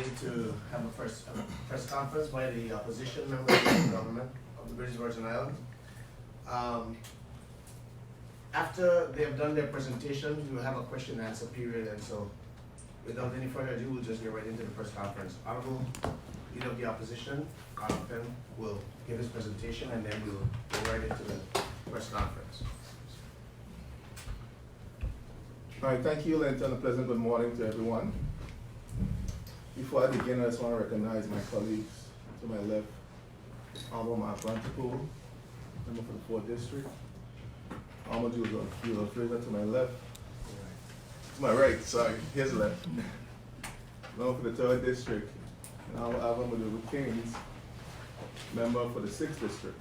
ready to have a press conference by the opposition members of the government of the British Virgin Islands. After they have done their presentation, we'll have a question and answer period, and so without any further ado, we'll just get right into the press conference. Honorable Leader of the Opposition, Arnold Penn, will give his presentation, and then we'll go right into the press conference. All right, thank you, Linton. A pleasant good morning to everyone. Before I begin, I just want to recognize my colleagues to my left, Honorable Mark Brantipool, member for the 4th District. Honorable Jules Fraser to my left. To my right, sorry, his left. Member for the 3rd District. And Honorable Alvin Madugu Kings, member for the 6th District.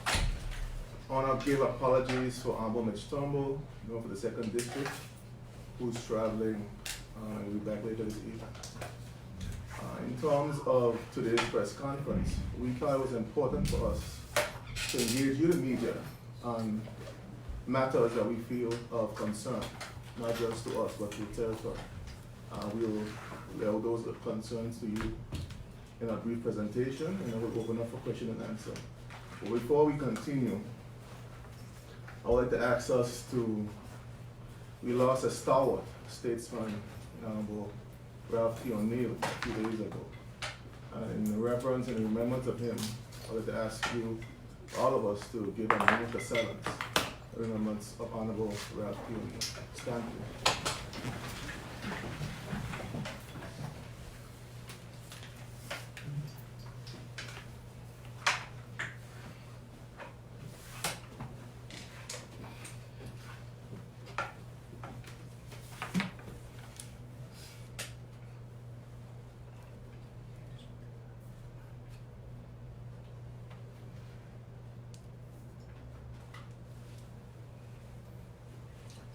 I want to give apologies for Honorable Mitch Turnbull, member for the 2nd District, who's traveling and will be back later this evening. In terms of today's press conference, we thought it was important for us to engage you, the media, on matters that we feel of concern, not just to us, but to the territory. We'll lay out those concerns to you in a brief presentation, and then we'll open up for question and answer. But before we continue, I would like to ask us we lost a stalwart statesman, Honorable Ralph T. O'Neill, a few days ago. And in reverence and remembrance of him, I would like to ask you, all of us, to give a moment of silence in remembrance of Honorable Ralph T. O'Neill. Stand please.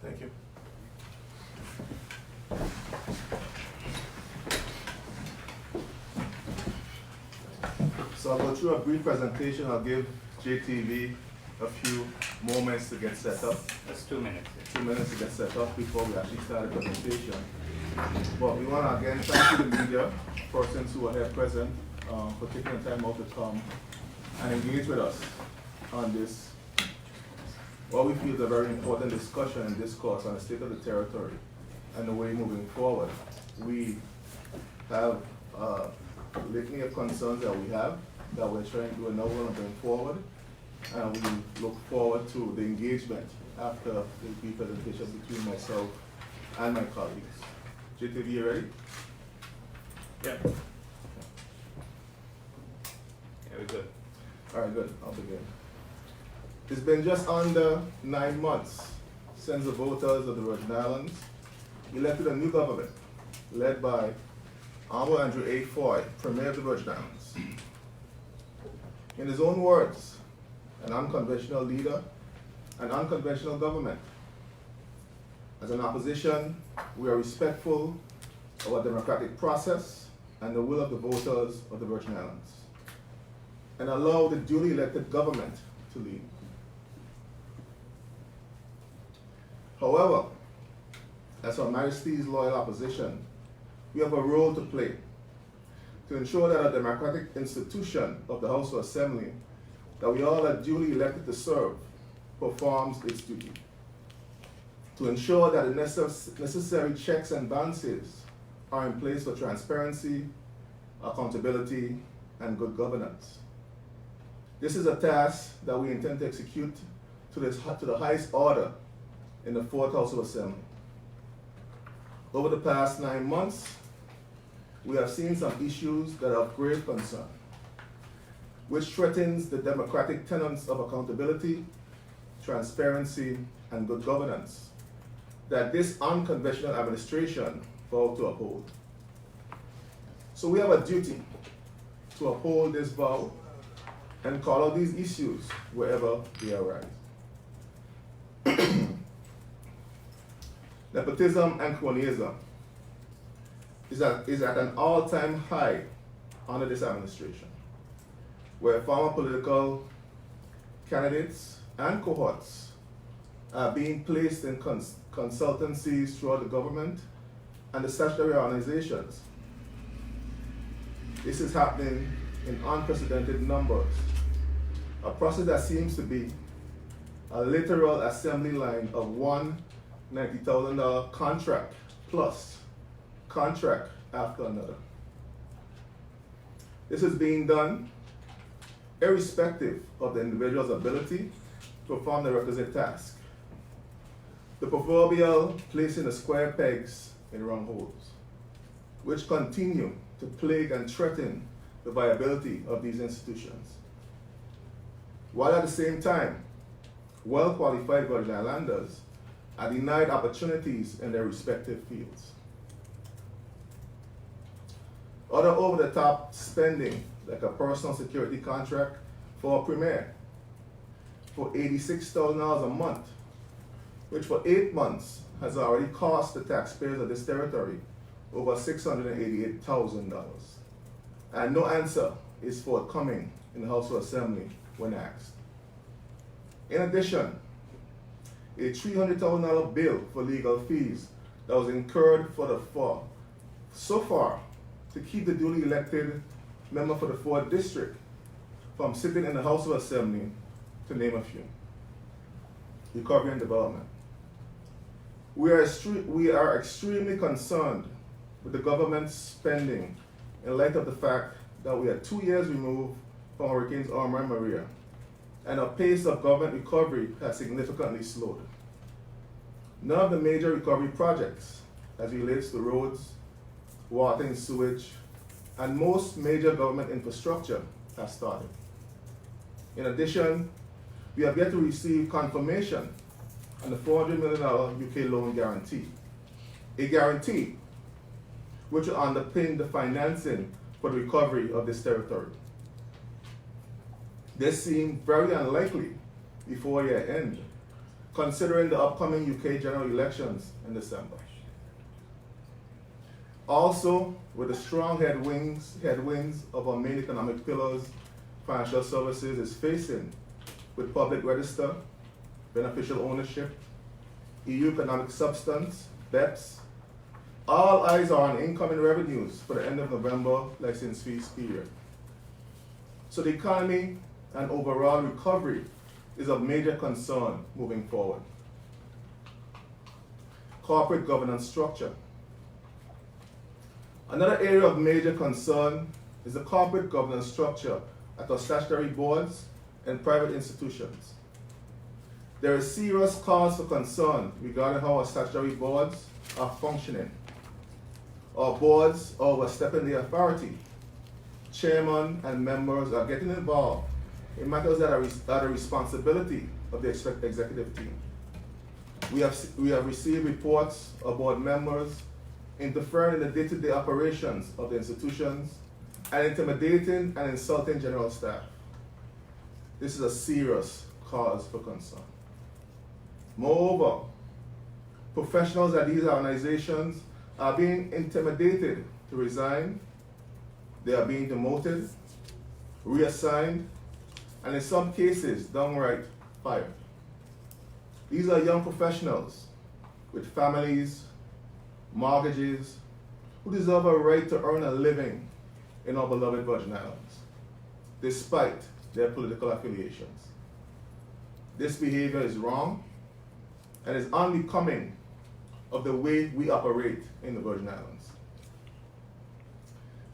Thank you. So I'll go through a brief presentation. I'll give JTV a few moments to get set up. That's 2 minutes. 2 minutes to get set up before we actually start the presentation. But we want to again thank you, the media, persons who are here present, for taking the time out to come and engage with us on this, what we feel is a very important discussion and discourse on the state of the territory and the way moving forward. We have a litany of concerns that we have that we're trying to do and now we're going to bring forward, and we look forward to the engagement after the brief presentation between myself and my colleagues. JTV, you ready? Yeah. Yeah, we're good. All right, good. I'll begin. It's been just under 9 months since the voters of the Virgin Islands elected a new government led by Honorable Andrew A. Foy, Premier of the Virgin Islands. In his own words, an unconventional leader, an unconventional government. As an opposition, we are respectful of our democratic process and the will of the voters of the Virgin Islands, and allow the duly elected government to lead. However, as Her Majesty's loyal opposition, we have a role to play to ensure that our democratic institution of the House of Assembly, that we all are duly elected to serve, performs its duty. To ensure that the necessary checks and balances are in place for transparency, accountability, and good governance. This is a task that we intend to execute to the highest order in the 4th House of Assembly. Over the past 9 months, we have seen some issues that are of grave concern, which threatens the democratic tenets of accountability, transparency, and good governance that this unconventional administration vowed to uphold. So we have a duty to uphold this vow and call out these issues wherever they arise. Nepotism and cronyism is at an all-time high under this administration, where former political candidates and cohorts are being placed in consultancies throughout the government and the statutory organizations This is happening in unprecedented numbers. A process that seems to be a literal assembly line of one $90,000 contract plus contract after another. This is being done irrespective of the individual's ability to perform the requisite task. The proverbial placing the square pegs in round holes, which continue to plague and threaten the viability of these institutions. While at the same time, well-qualified Virgin Islanders are denied opportunities in their respective fields. Other over-the-top spending, like a personal security contract for a premier for $86,000 a month, which for 8 months has already cost the taxpayers of this territory over $688,000. And no answer is forthcoming in the House of Assembly when asked. In addition, a $300,000 bill for legal fees that was incurred so far to keep the duly elected member for the 4th District from sitting in the House of Assembly, to name a few. Recovery and development. We are extremely concerned with the government's spending in light of the fact that we are 2 years removed from Hurricanes Irma and Maria, and our pace of government recovery has significantly slowed. None of the major recovery projects, as it relates to roads, water and sewage, and most major government infrastructure, have started. In addition, we have yet to receive confirmation on the $400 million UK loan guarantee, a guarantee which will underpin the financing for the recovery of this territory. This seemed very unlikely before year end, considering the upcoming UK general elections in December. Also, with the strong headwinds of our main economic pillars, financial services is facing with public register, beneficial ownership, EU economic substance, BEPS. All eyes are on incoming revenues for the end of November license fees period. So the economy and overall recovery is of major concern moving forward. Corporate governance structure. Another area of major concern is the corporate governance structure at our statutory boards and private institutions. There is serious cause for concern regarding how our statutory boards are functioning. Our boards are overstepping their authority. Chairman and members are getting involved in matters that are the responsibility of the executive team. We have received reports of board members interfering in the day-to-day operations of the institutions and intimidating and insulting general staff. This is a serious cause for concern. Moreover, professionals at these organizations are being intimidated to resign. They are being demoted, reassigned, and in some cases, downright fired. These are young professionals with families, mortgages, who deserve a right to earn a living in our beloved Virgin Islands, despite their political affiliations. This behavior is wrong and is unbecoming of the way we operate in the Virgin Islands.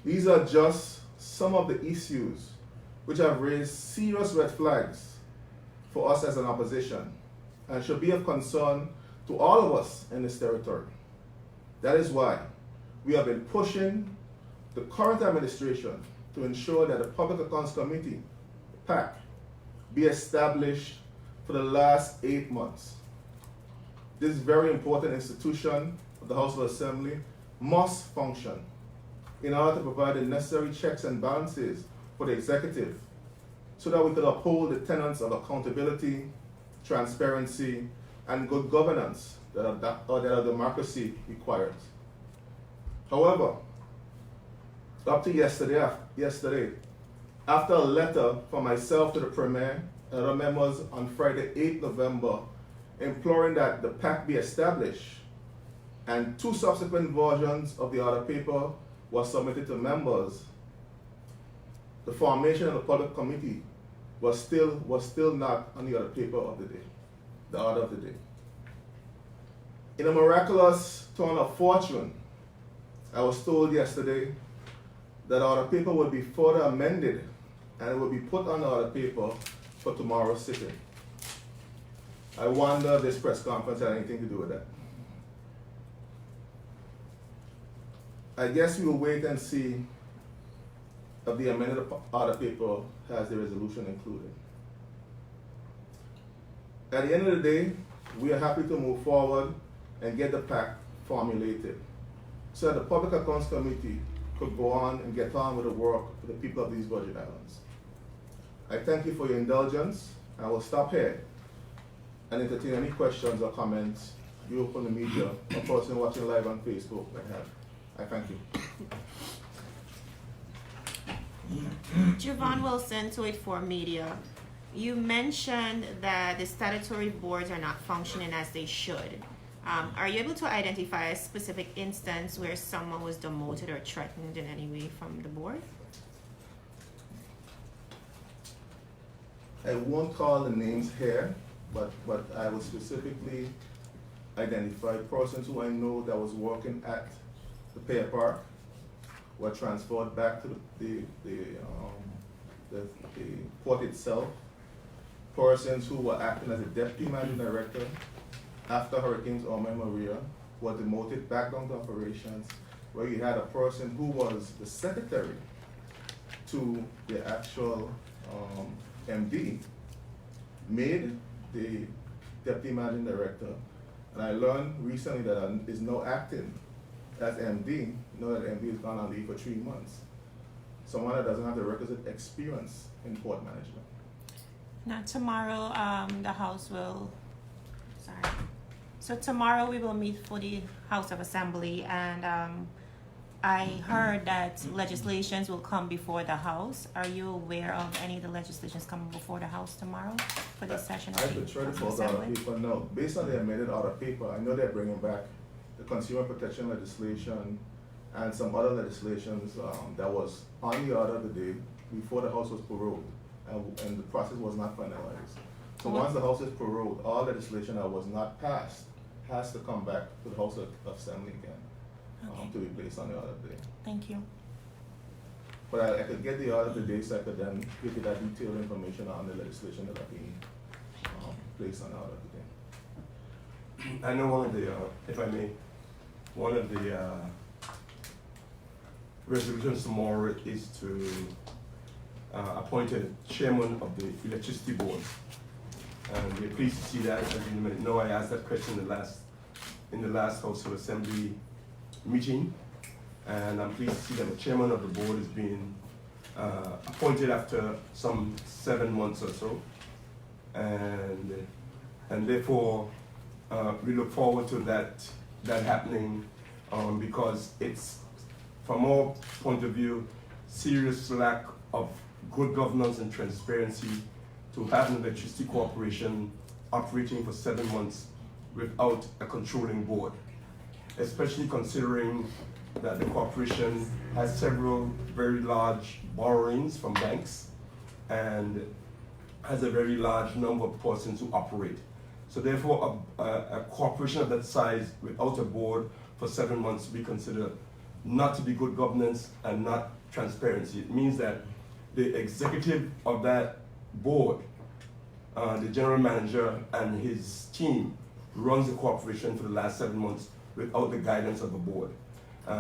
These are just some of the issues which have raised serious red flags for us as an opposition and should be of concern to all of us in this territory. That is why we have been pushing the current administration to ensure that the Public Accounts Committee, PAC, be established for the last 8 months. This very important institution of the House of Assembly must function in order to provide the necessary checks and balances for the executive so that we could uphold the tenets of accountability, transparency, and good governance that our democracy requires. However, up to yesterday, after a letter from myself to the Premier and other members on Friday, 8 November, imploring that the PAC be established, and 2 subsequent versions of the other paper were submitted to members, the formation of the public committee was still not on the other paper of the day, the order of the day. In a miraculous turn of fortune, I was told yesterday that order paper would be further amended and it will be put on the order paper for tomorrow's sitting. I wonder if this press conference had anything to do with that. I guess we will wait and see if the amended order paper has the resolution included. At the end of the day, we are happy to move forward and get the pact formulated so that the Public Accounts Committee could go on and get on with the work for the people of these Virgin Islands. I thank you for your indulgence. I will stop here and entertain any questions or comments you from the media or person watching live on Facebook might have. I thank you. Javon Wilson, 284 Media. You mentioned that the statutory boards are not functioning as they should. Are you able to identify a specific instance where someone was demoted or threatened in any way from the board? I won't call the names here, but I will specifically identify persons who I know that was working at the Pier Park were transferred back to the port itself. Persons who were acting as a deputy managing director after Hurricanes Irma and Maria were demoted back down to operations, where you had a person who was the secretary to the actual MD made the deputy managing director. And I learned recently that is now acting as MD, now that MD has gone on leave for 3 months. Someone that doesn't have the requisite experience in port management. Now tomorrow, the House will, So tomorrow we will meet for the House of Assembly, and I heard that legislations will come before the House. Are you aware of any of the legislations coming before the House tomorrow for this session? I could try to pull the order paper. No, based on the amended order paper, I know they're bringing back the consumer protection legislation and some other legislations that was on the order of the day before the House was prorogued, and the process was not finalized. So once the House is prorogued, all legislation that was not passed has to come back to the House of Assembly again. To be placed on the order of the day. Thank you. But I could get the order of the day so I could then give you that detailed information on the legislation that are being placed on the order of the day. I know one of the, if I may, one of the resolutions tomorrow is to appoint a chairman of the electricity board. And we're pleased to see that. As you know, I asked that question in the last House of Assembly meeting, and I'm pleased to see that the chairman of the board is being appointed after some 7 months or so, and therefore we look forward to that happening because it's, from our point of view, serious lack of good governance and transparency to have an electricity corporation operating for 7 months without a controlling board, especially considering that the corporation has several very large borrowings from banks and has a very large number of persons who operate. So therefore, a corporation of that size without a board for 7 months we consider not to be good governance and not transparency. It means that the executive of that board, the general manager and his team, runs the corporation for the last 7 months without the guidance of the board.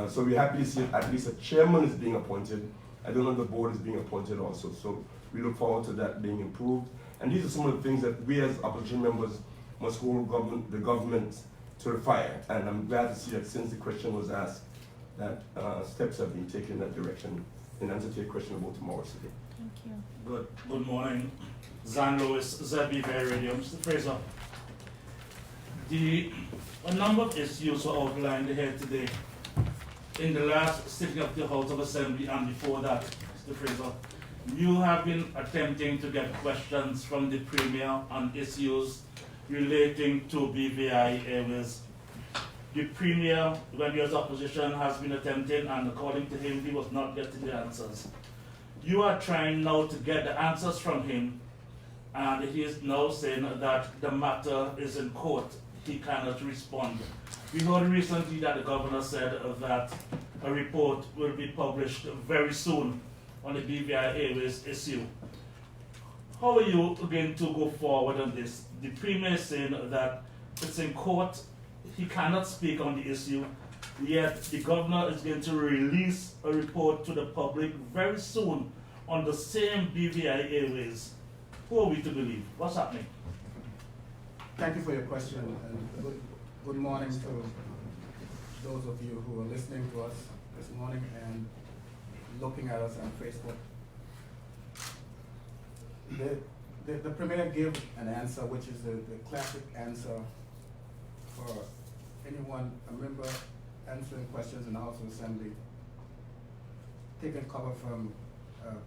So we're happy to see that at least a chairman is being appointed. I don't know if the board is being appointed also. So we look forward to that being improved. And these are some of the things that we as opposition members must hold the government to the fire. And I'm glad to see that since the question was asked, that steps have been taken in that direction in answer to your question about tomorrow city. Thank you. Good morning. Zan Lewis, ZBV Radio. Mr. Fraser, a number of issues were outlined here today. In the last sitting of the House of Assembly and before that, Mr. Fraser, you have been attempting to get questions from the Premier on issues relating to BVI areas. The Premier, when he was opposition, has been attempting, and according to him, he was not getting the answers. You are trying now to get the answers from him, and he is now saying that the matter is in court. He cannot respond. We heard recently that the governor said that a report will be published very soon on the BVI Airways issue. How are you going to go forward on this? The Premier is saying that it's in court, he cannot speak on the issue, yet the governor is going to release a report to the public very soon on the same BVI Airways. Who are we to believe? What's happening? Thank you for your question, and good morning to those of you who are listening to us this morning and looking at us on Facebook. The Premier gave an answer, which is the classic answer for anyone, a member answering questions in the House of Assembly, taking cover from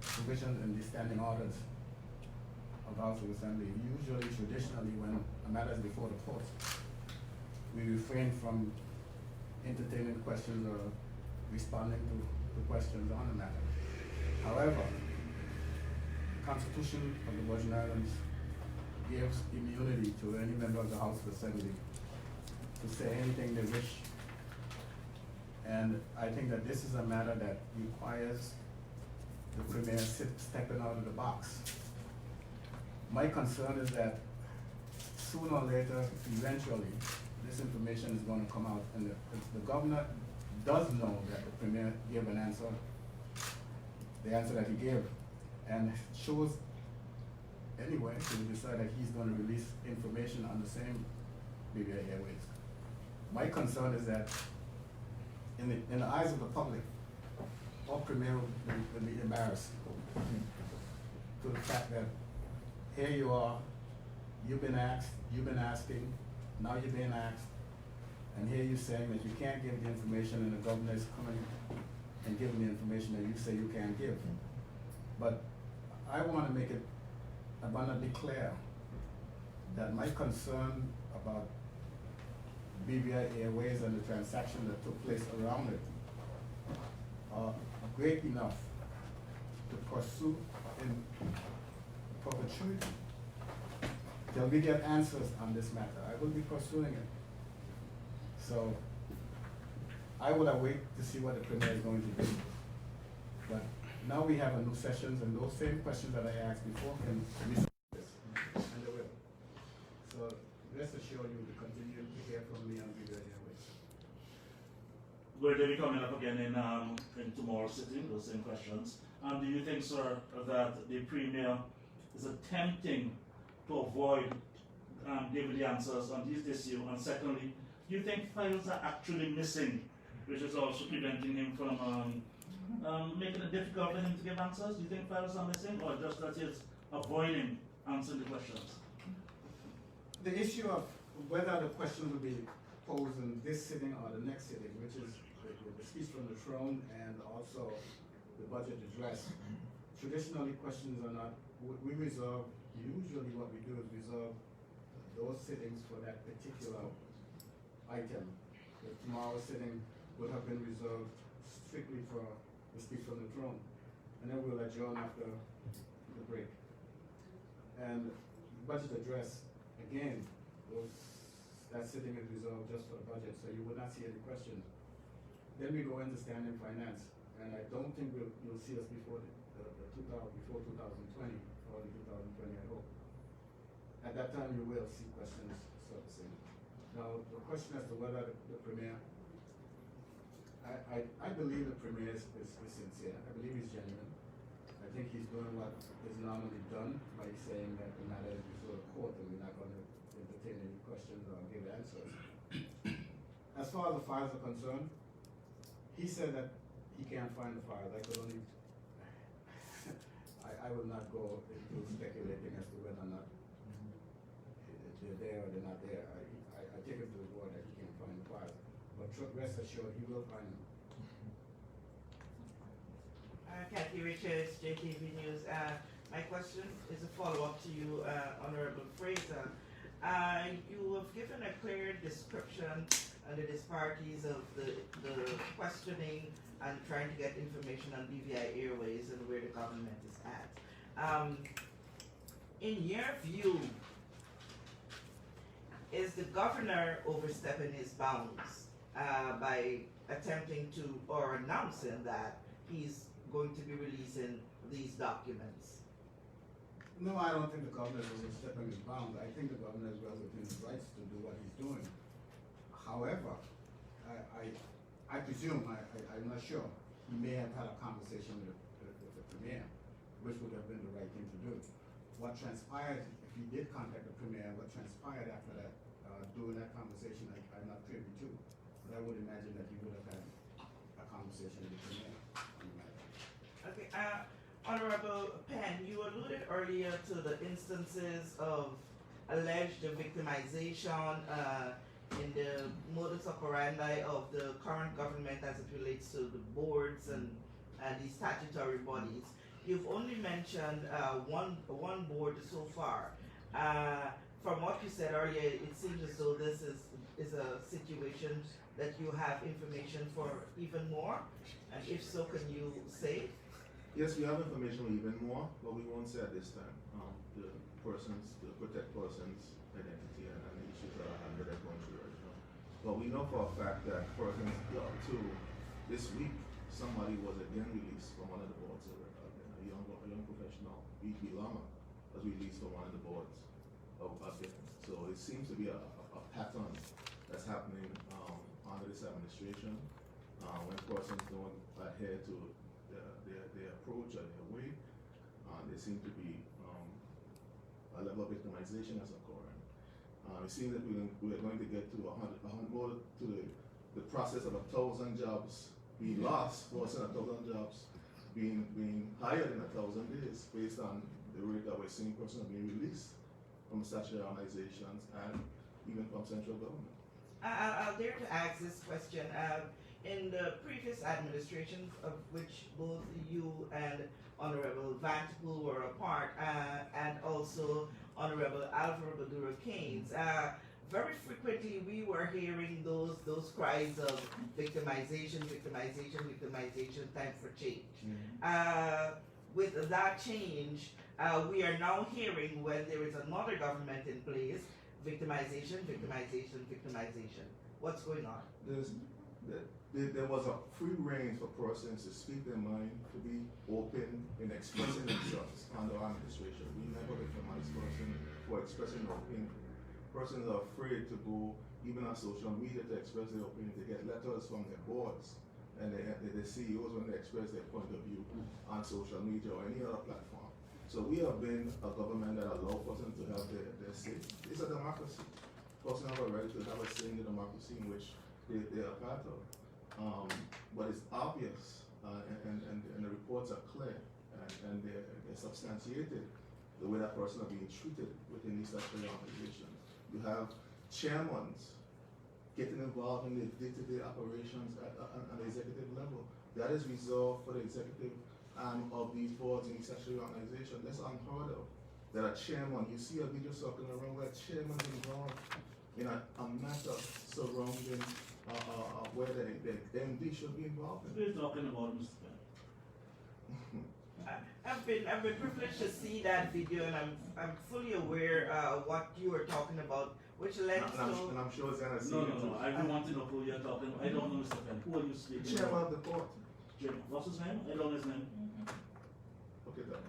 provisions in the standing orders of the House of Assembly. Usually, traditionally, when a matter is before the court, we refrain from entertaining questions or responding to the questions on the matter. However, the Constitution of the Virgin Islands gives immunity to any member of the House of Assembly to say anything they wish. And I think that this is a matter that requires the Premier stepping out of the box. My concern is that sooner or later, eventually, this information is going to come out, and the governor does know that the Premier gave an answer, the answer that he gave, and shows anyway to decide that he's going to release information on the same BVI Airways. My concern is that in the eyes of the public, our Premier will be embarrassed to the fact that here you are, you've been asked, you've been asking, now you're being asked, and here you're saying that you can't give the information, and the governor is coming and giving the information that you say you can't give. But I want to make it abundantly clear that my concern about BVI Airways and the transaction that took place around it are great enough to pursue in perpetuity till we get answers on this matter. I will be pursuing it. So I will await to see what the Premier is going to do. But now we have a new sessions, and those same questions that I asked before can resolve this, and they will. So rest assured you will continue to hear from me on BVI Airways. Will they be coming up again in tomorrow's sitting, those same questions? And do you think, sir, that the Premier is attempting to avoid giving the answers on this issue? And secondly, do you think files are actually missing, which is also preventing him from making it difficult for him to give answers? Do you think files are missing, or just that he's avoiding answering the questions? The issue of whether the question will be posed in this sitting or the next sitting, which is the speech from the throne and also the budget address, traditionally questions are not, we reserve, usually what we do is reserve those sittings for that particular item. The tomorrow's sitting would have been reserved strictly for the speech from the throne, and then we'll adjourn after the break. And budget address, again, that sitting is reserved just for the budget, so you will not see any questions. Then we go into standing finance, and I don't think you'll see us before before 2020, or 2020, I hope. At that time, you will see questions, so to say. Now, the question as to whether the Premier, I believe the Premier is sincere. I believe he's genuine. I think he's doing what is normally done by saying that the matter is before the court and we're not going to entertain any questions or give answers. As far as the files are concerned, he said that he can't find the files. I could only, I will not go into speculating as to whether or not they're there or they're not there. I take him to his word that he can't find the files. But rest assured, he will find them. Kathy Richards, JTV News. My question is a follow-up to you, Honorable Fraser. You have given a clear description and the disparities of the questioning and trying to get information on BVI Airways and where the government is at. In your view, is the governor overstepping his bounds by attempting to, or announcing that he's going to be releasing these documents? No, I don't think the governor is overstepping his bounds. I think the governor is well within his rights to do what he's doing. However, I presume, I'm not sure, he may have had a conversation with the premier, which would have been the right thing to do. What transpired, if he did contact the premier, what transpired after that, during that conversation, I'm not privy to. But I would imagine that he would have had a conversation with the premier on the matter. Okay, Honorable Penn, you alluded earlier to the instances of alleged victimization in the modus operandi of the current government as it relates to the boards and the statutory bodies. You've only mentioned one board so far. From what you said earlier, it seems as though this is a situation that you have information for even more. And if so, can you say? Yes, we have information for even more, but we won't say at this time. The protect persons' identity and the issues that are under that going through right now. But we know for a fact that persons up to this week, somebody was again released from one of the boards. A young professional, B.P. Lama, was released from one of the boards again. So it seems to be a pattern that's happening under this administration when persons don't adhere to their approach or their way. There seems to be a level of victimization that's occurring. It seems that we're going to get to more to the process of 1,000 jobs being lost, versus 1,000 jobs being higher than 1,000 days, based on the rate that we're seeing persons being released from statutory organizations and even from central government. I'll dare to ask this question. In the previous administration, of which both you and Honorable Vanterpool were a part, and also Honorable Alvaro Badura Keynes, very frequently we were hearing those cries of victimization, time for change. With that change, we are now hearing, when there is another government in place, victimization. What's going on? There was a free range for persons to speak their mind, to be open in expressing themselves under our administration. We never victimize persons for expressing their opinion. Persons are afraid to go even on social media to express their opinion. They get letters from their boards and the CEOs when they express their point of view on social media or any other platform. So we have been a government that allows persons to have their say. It's a democracy. Persons have a right to have a say in the democracy in which they are part of. But it's obvious, and the reports are clear, and they're substantiated, the way that person are being treated within these statutory organizations. You have chairmen getting involved in the day-to-day operations at the executive level. That is reserved for the executive of these boards in these statutory organizations. That's unheard of. That a chairman, you see a video circling around where a chairman is involved in a matter surrounding where the MD should be involved in. We're talking about Mr. Penn. I've been privileged to see that video, and I'm fully aware what you were talking about, which led to. And I'm sure it's gonna see No. I don't want to know who you're talking about. I don't know Mr. Penn. Who are you speaking Chairman about? of the board. What's his name? I don't know his name. Okay, then.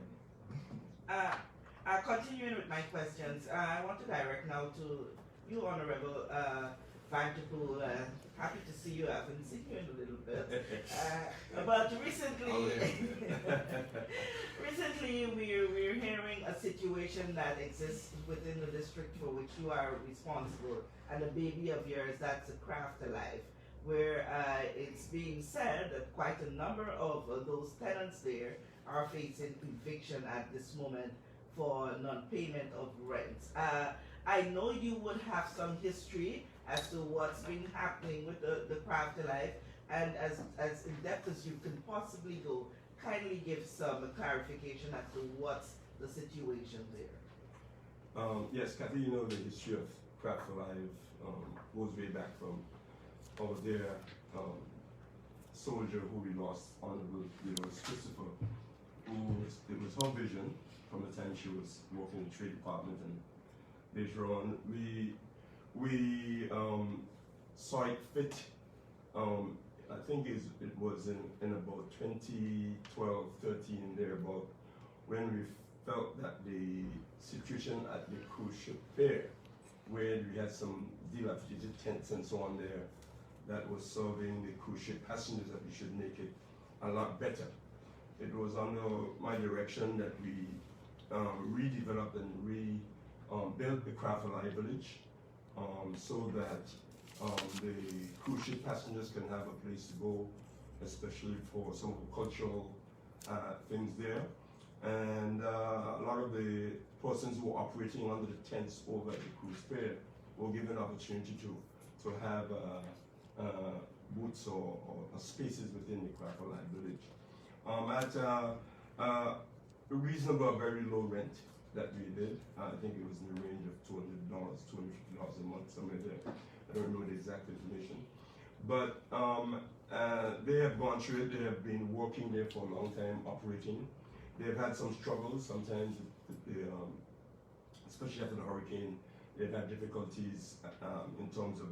Continuing with my questions, I want to direct now to you, Honorable Vanterpool. Happy to see you. I haven't seen you in a little bit. But recently we're hearing a situation that exists within the district for which you are responsible, and a baby of yours that's a Craft Alive, where it's being said that quite a number of those tenants there are facing eviction at this moment for non-payment of rent. I know you would have some history as to what's been happening with the Craft Alive, and as in depth as you can possibly go, kindly give some clarification as to what's the situation there. Yes, Kathy, you know the history of Craft Alive goes way back from of their soldier who we lost, Honorable Dolores Christopher, it was her vision from the time she was working in the Trade Department, and later on we saw it fit. I think it was in about 2012-13 thereabout, when we felt that the situation at the cruise ship pier, where we had some dilapidated tents and so on there, that was serving the cruise ship passengers, that we should make it a lot better. It was under my direction that we redeveloped and built the Craft Alive Village, so that the cruise ship passengers can have a place to go, especially for some of the cultural things there. And a lot of the persons who were operating under the tents over at the cruise pier were given opportunity to have booths or spaces within the Craft Alive Village. At a reasonable, very low rent that we did. I think it was in the range of $200, $250 a month, somewhere there. I don't remember the exact information. But they have gone through it. They have been working there for a long time, operating. They've had some struggles sometimes, especially after the hurricane. They've had difficulties in terms of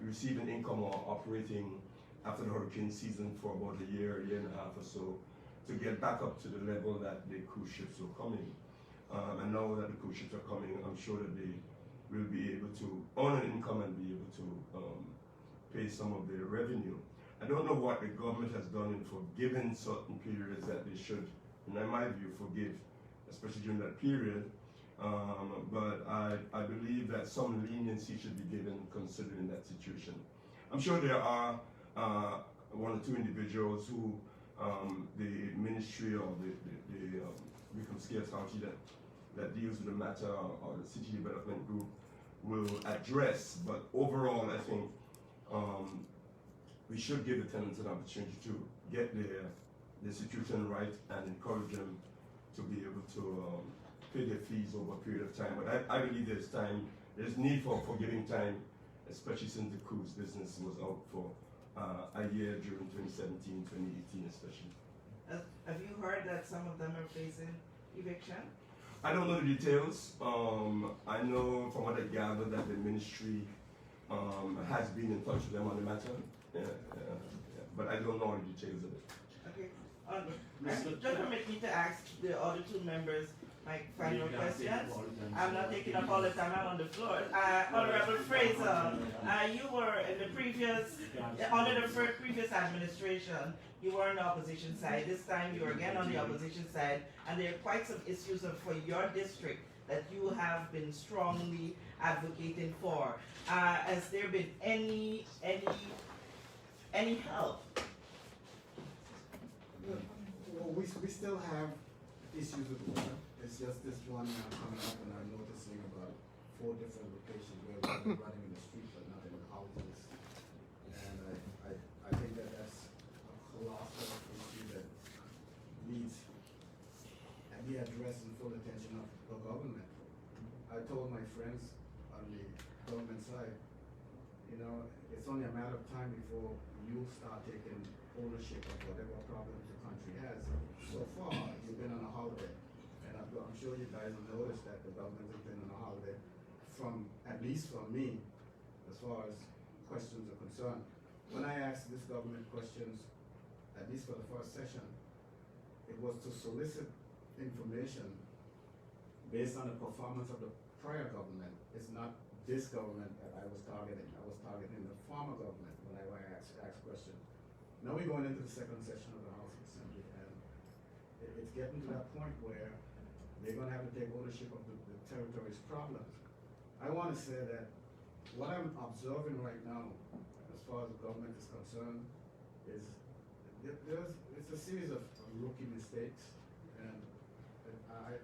receiving income or operating after the hurricane season for about a year and a half or so, to get back up to the level that the cruise ships were coming. And now that the cruise ships are coming, I'm sure that they will be able to earn an income and be able to pay some of their revenue. I don't know what the government has done in forgiving certain periods that they should, in my view, forgive, especially during that period. But I believe that some leniency should be given considering that situation. I'm sure there are one or two individuals who the ministry or the Wickham Authority that deals with the matter, or the city development group, will address. But overall, I think we should give the tenants an opportunity to get their situation right and encourage them to be able to pay their fees over a period of time. But I believe there's need for forgiving time, especially since the cruise business was out for a year during 2017, 2018 especially. Have you heard that some of them are facing eviction? I don't know the details. I know from what I gather that the ministry has been in touch with them on the matter, but I don't know all the details of it. Okay. Just permit me to ask the other two members my final questions. I'm not taking up all the time. I'm on the floor. Honorable Fraser, you were in the previous, under the previous administration, you were on the opposition side. This time you are again on the opposition side, and there are quite some issues for your district that you have been strongly advocating for. Has there been any help? Well, we still have issues with water. It's just this one coming up, and I'm noticing about 4 different locations where we're running in the street but not in the houses. And I think that's a colossal issue that needs to be addressed in full attention of the government. I told my friends on the government side, you know, it's only a matter of time before you start taking ownership of whatever problems the country has. So far, you've been on a holiday. And I'm sure you guys have noticed that the government has been on a holiday at least from me, as far as questions are concerned. When I asked this government questions, at least for the first session, it was to solicit information based on the performance of the prior government. It's not this government that I was targeting. I was targeting the former government when I asked questions. Now we're going into the second session of the House of Assembly, and it's getting to that point where they're going to have to take ownership of the territory's problems. I want to say that what I'm observing right now, as far as the government is concerned, is it's a series of rookie mistakes, and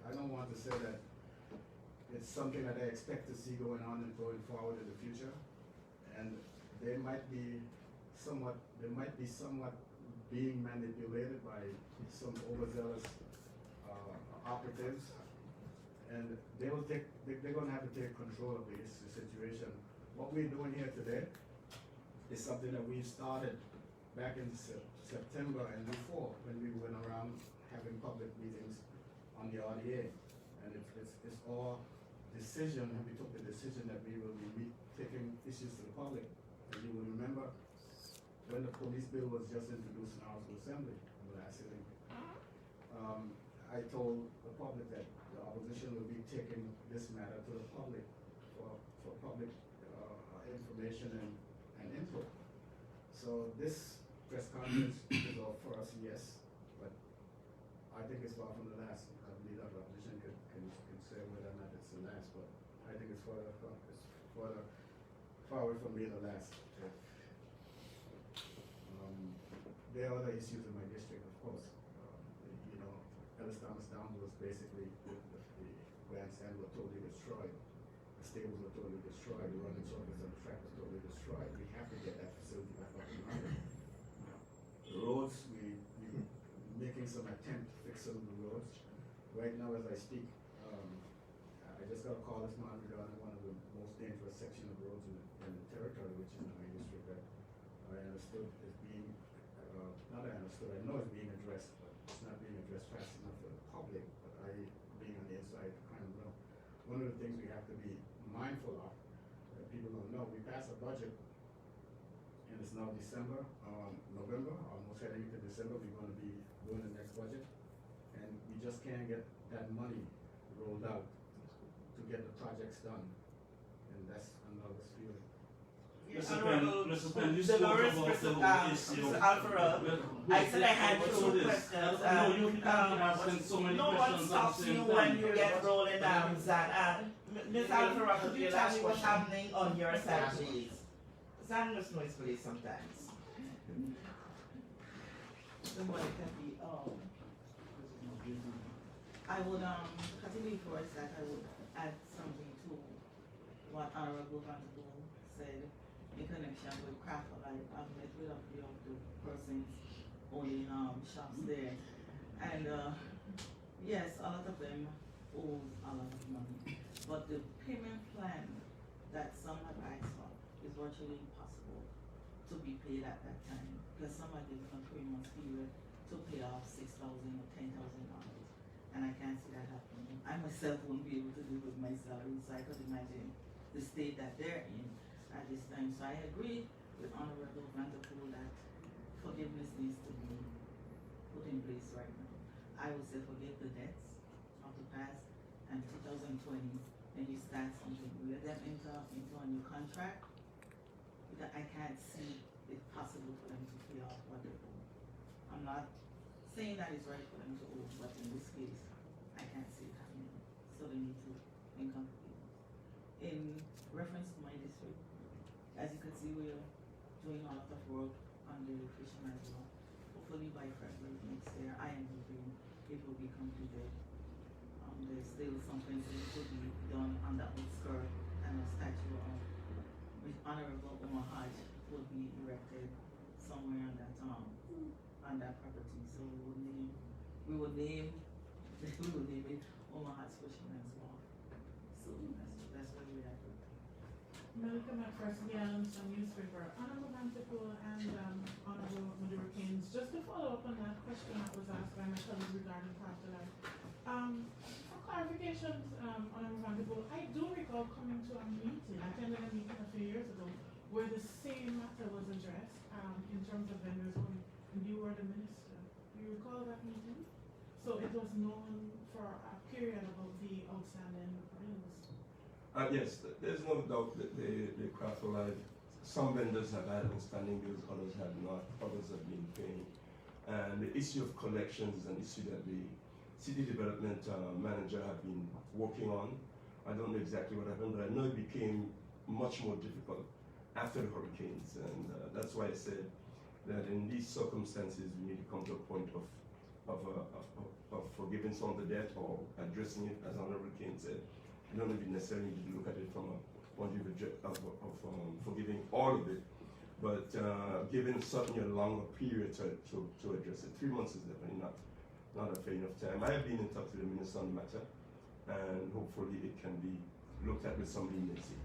I don't want to say that it's something that I expect to see going on and going forward in the future, and they might be somewhat being manipulated by some overzealous operatives, and they're going to have to take control of the situation what we're doing here today is something that we started back in September and before, when we went around having public meetings on the RDA. And it's our decision, and we took the decision that we will be taking issues to the public. And you will remember when the police bill was just introduced in our assembly in the last sitting, I told the public that the opposition will be taking this matter to the public for public information and input. So this press conference is our first, yes, but I think it's far from the last. I believe that the opposition can say whether or not it's the last, but I think it's far away from being the last. There are other issues in my district, of course. You know, Ellis Thomas Downs was basically, the grandstand was totally destroyed. The stables were totally destroyed. The running circus and the track was totally destroyed. We have to get that facility back up and running. The roads, we're making some attempt to fix some of the roads. Right now, as I speak, I just got a call this morning regarding one of the most dangerous section of roads in the territory, which is in my district, that I understood is being, not I understood, I know it's being addressed, but it's not being addressed fast enough for the public, but I, being on the inside, kind of know. One of the things we have to be mindful of, that people don't know, we passed a budget, and it's now December, November, almost heading into December, we're going to be doing the next budget, and we just can't get that money rolled out to get the projects done, and that's another feeling. Mr. Penn, you spoke Dolores, about the Mr. whole issue. Mr. Alfaro, I said I had two questions. No, you can't be asking so many No one questions at the stops same you time. when you get rolling arms. Ms. Alfaro, could you tell me what's happening on your side, please? Silence noise, please, sometimes. Good morning, Kathy. I would continue first that I would add something to what Honorable Vanderpool said in connection with Craft for Life. I've met with a few of the persons owning shops there, and yes, a lot of them owe a lot of money, but the payment plan that some have asked for is virtually impossible to be paid at that time, because some are given a 3 months period to pay off $6,000 or $10,000, and I can't see that happening. I myself won't be able to do it with my salary, so I could imagine the state that they're in at this time. So I agree with Honorable Vanderpool that forgiveness needs to be put in place right now. I would say forgive the debts of the past, and 2020, then you start something. Let them enter into a new contract, because I can't see it possible for them to pay off what they owe. I'm not saying that it's right for them to owe, but in this case, I can't see it happening. So they need to think of it. In reference to my district, as you can see, we are doing a lot of work on the fisherman's law. Hopefully by February next year, I am hoping it will be completed. There's still something to be done on the outskirt, and a statue of Honorable Omar Hajj will be erected somewhere on that property. So we will name it Omar Hajj Fisherman's Law. So that's where we are. Malcolm McPherson, the Allenstown newspaper. Honorable Vanderpool and Honorable Madura Keynes, just to follow up on that question that was asked by my colleague regarding Craft for Life. For clarification, Honorable Vanderpool, I do recall coming to a meeting, I attended a meeting a few years ago, where the same matter was addressed in terms of vendors and you were the minister. Do you recall that meeting? So it was known for a period about the outstanding bills. Yes, there's no doubt that the Craft for Life, some vendors have had outstanding bills, others have not, others have been paying. And the issue of collections is an issue that the city development manager have been working on. I don't know exactly what happened, but I know it became much more difficult after the hurricanes. And that's why I said that in these circumstances, we need to come to a point of forgiving some of the debt or addressing it, as Honorable Kane said. You don't even necessarily need to look at it from a point of view of forgiving all of it, but giving certainly a longer period to address it. 3 months is definitely not a fair enough time. I have been in touch with the minister on the matter, and hopefully it can be looked at with some leniency.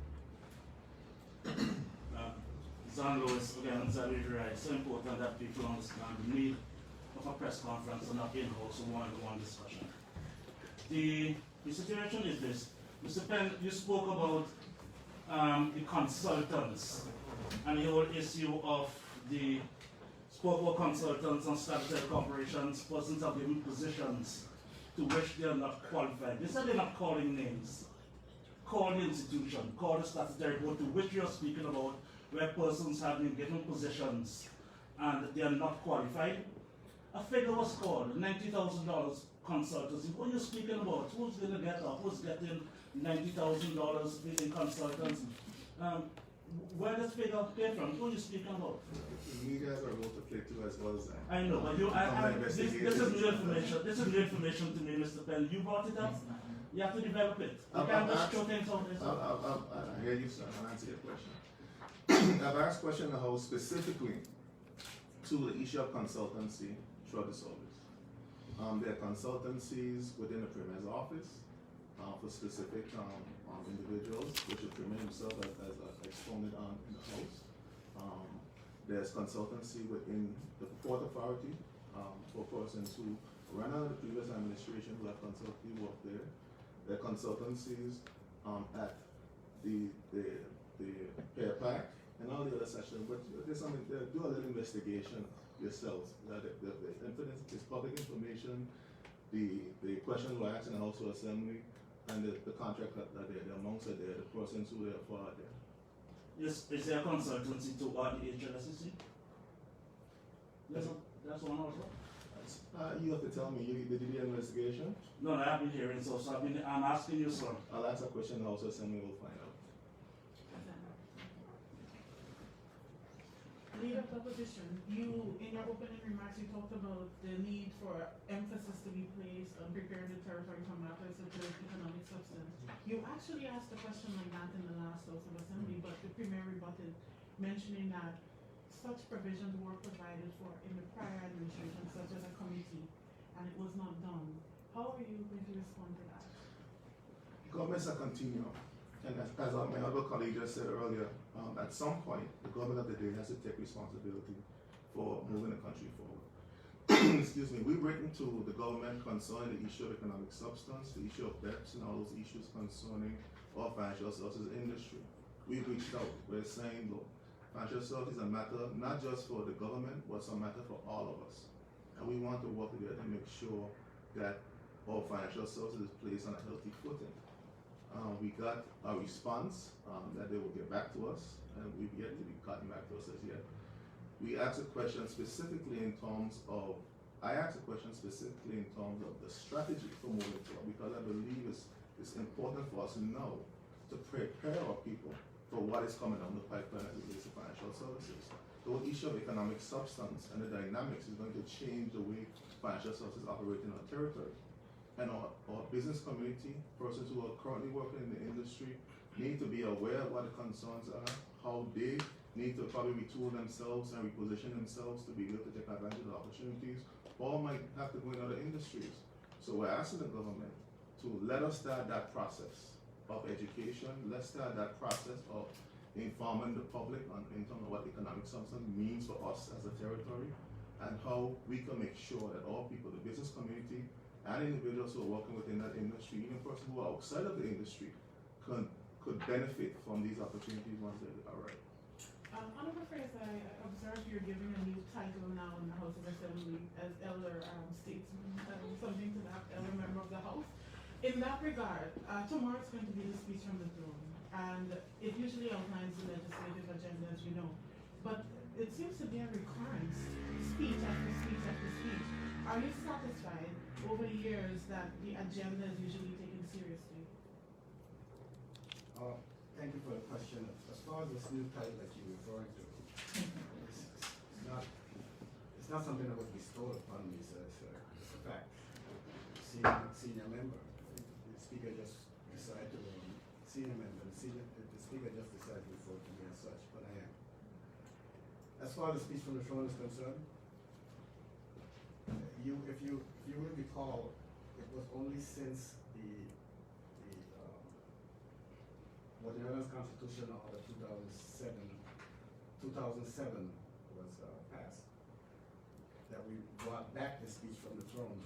Zan Lewis, again, Xavier Right. It's so important that people understand the need of a press conference and not in-house one-on-one discussion. The situation is this. Mr. Penn, you spoke about the consultants and the whole issue of the spoke about consultants and statutory corporations, persons are given positions to which they are not qualified. They said they're not calling names. Call the institution, call the statutory board to which you're speaking about, where persons have been given positions and they are not qualified. A figure was called, $90,000 consultancy. What are you speaking about? Who's going to get up? Who's getting $90,000 in consultants? Where does figure came from? Who are you speaking about? The media has a role to play too as well as that. I know, but this is new information. This is new information to me, Mr. Penn. You brought it up. You have to develop it. You can't just throw things out there. I hear you, sir. I'll answer your question. I've asked question in the House specifically to the issue of consultancy throughout the service. There are consultancies within the Premier's office for specific individuals, which the Premier himself has expounded on in the House. There's consultancy within the Port Authority for persons who ran under the previous administration who have consultancy work there. There are consultancies at the PAC and all the other sections, but there's something there. Do a little investigation yourselves. The evidence is public information. The questions were asked in the House of Assembly, and the contract that they're amongst it there, the persons who they are for there. Yes, is there a consultancy to the HLSCC? That's one also. You have to tell me. Did you do the investigation? No, I have been hearing so I'm asking you, sir. I'll ask a question. The House of Assembly will find out. Leader of the opposition, you, in your opening remarks, you talked about the need for emphasis to be placed on preparing the territory for matters such as economic substance. You actually asked a question like that in the last House of Assembly, but the Premier rebutted, mentioning that such provisions were provided for in the prior administration, such as a committee, and it was not done. How are you going to respond to that? Governments are continuing. And as my other colleague just said earlier, at some point, the government of the day has to take responsibility for moving the country forward. Excuse me, we've written to the government concerning the issue of economic substance, the issue of debts, and all those issues concerning our financial services industry. We've reached out. We're saying, look, financial services is a matter not just for the government, but it's a matter for all of us. And we want to work together to make sure that our financial services is placed on a healthy footing. We got a response that they will get back to us, and we've yet to be gotten back to us as yet. We asked a question specifically in terms of, I asked a question specifically in terms of the strategy for moving forward, because I believe it's important for us to know, to prepare our people for what is coming down the pipeline as it relates to financial services. The whole issue of economic substance and the dynamics is going to change the way financial services operate in our territory. And our business community, persons who are currently working in the industry, need to be aware of what the concerns are, how they need to probably retool themselves and reposition themselves to be able to take advantage of the opportunities, or might have to go in other industries. So we're asking the government to let us start that process of education, let's start that process of informing the public in terms of what economic substance means for us as a territory, and how we can make sure that all people, the business community, and individuals who are working within that industry, even persons who are outside of the industry, could benefit from these opportunities once they arrive. Honorable Fraser, I observe you're giving a new title now in the House of Assembly as elder statesman, something to that elder member of the House. In that regard, tomorrow is going to be the speech from the throne, and it usually outlines the legislative agenda, as you know. But it seems to be a recurrence, speech after speech after speech. Are you satisfied over the years that the agenda is usually taken seriously? Thank you for the question. As far as this new title that you're referring to, it's not something that was bestowed upon me, so it's a fact. Senior member, the speaker just decided to senior member, the speaker just decided to refer to me as such, but I am. As far as the speech from the throne is concerned, if you will recall, it was only since but the Netherlands Constitution Order 2007 was passed, that we brought back the speech from the throne.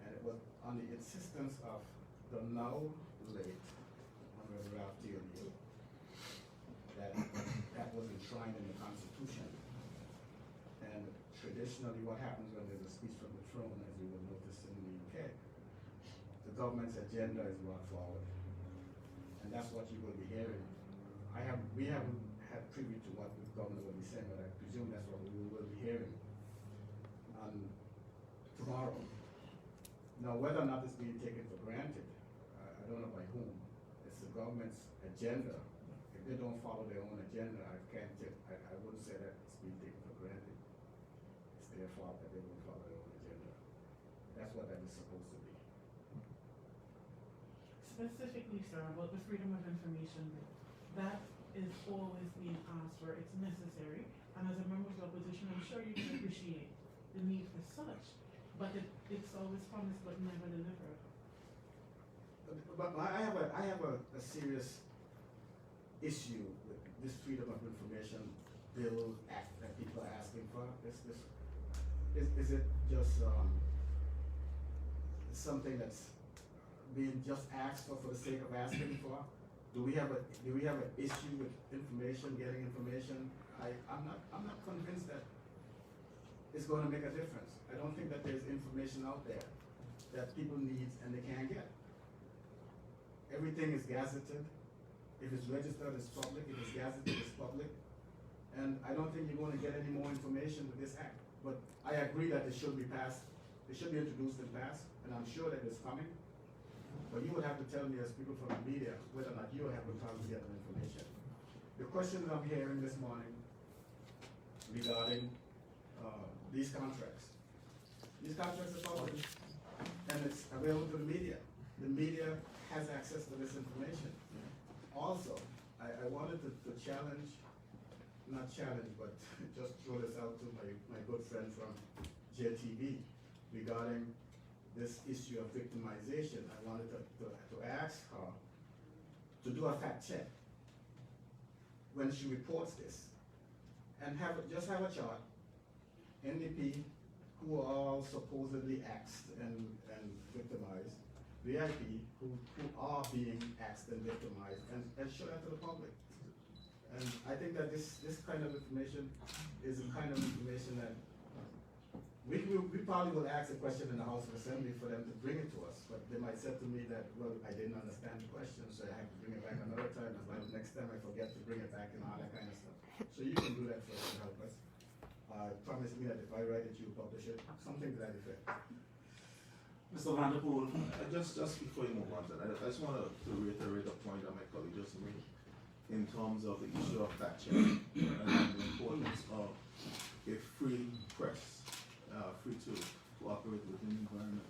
And it was on the insistence of the now late Honorable Ralph D. O'Neill that was enshrined in the Constitution. And traditionally what happens when there's a speech from the throne, as you will notice in the UK, the government's agenda is brought forward. And that's what you will be hearing. We haven't had privy to what the governor will be saying, but I presume that's what we will be hearing tomorrow. Now, whether or not it's being taken for granted, I don't know by whom. It's the government's agenda. If they don't follow their own agenda, I wouldn't say that it's being taken for granted. It's their fault that they don't follow their own agenda. That's what that is supposed to be. Specifically, sir, about the Freedom of Information Bill, that is always being asked for. It's necessary, and as a member of the opposition, I'm sure you can appreciate the need for such, but it's always promised but never delivered. But I have a serious issue with this Freedom of Information Bill Act that people are asking for. Is it just something that's being just asked for the sake of asking for? Do we have an issue with information, getting information? I'm not convinced that it's going to make a difference. I don't think that there's information out there that people need and they can't get. Everything is gazetted. If it's registered, it's public. If it's gazetted, it's public. And I don't think you're going to get any more information with this act. But I agree that it should be passed. It should be introduced and passed, and I'm sure that it's coming. But you would have to tell me as people from the media whether or not you have the time to get the information. The questions I'm hearing this morning regarding these contracts. These contracts are public, and it's available to the media. The media has access to this information. Also, I wanted to challenge, not challenge, but just throw this out to my good friend from JTV regarding this issue of victimization. I wanted to ask her to do a fact check when she reports this, and just have a chart, NDP, who are all supposedly axed and victimized, VIP, who are being axed and victimized, and show that to the public. And I think that this kind of information is the kind of information that we probably will ask a question in the House of Assembly for them to bring it to us, but they might say to me that, well, I didn't understand the question, so I have to bring it back another time, and by the next time I forget to bring it back and all that kind of stuff. So you can do that for us to help us. Promise me that if I write it, you publish it, something to that effect. Mr. Van der Poel. Just before you move on to that, I just want to reiterate a point that my colleague just made in terms of the issue of fact checking and the importance of a free press, free to operate within the environment.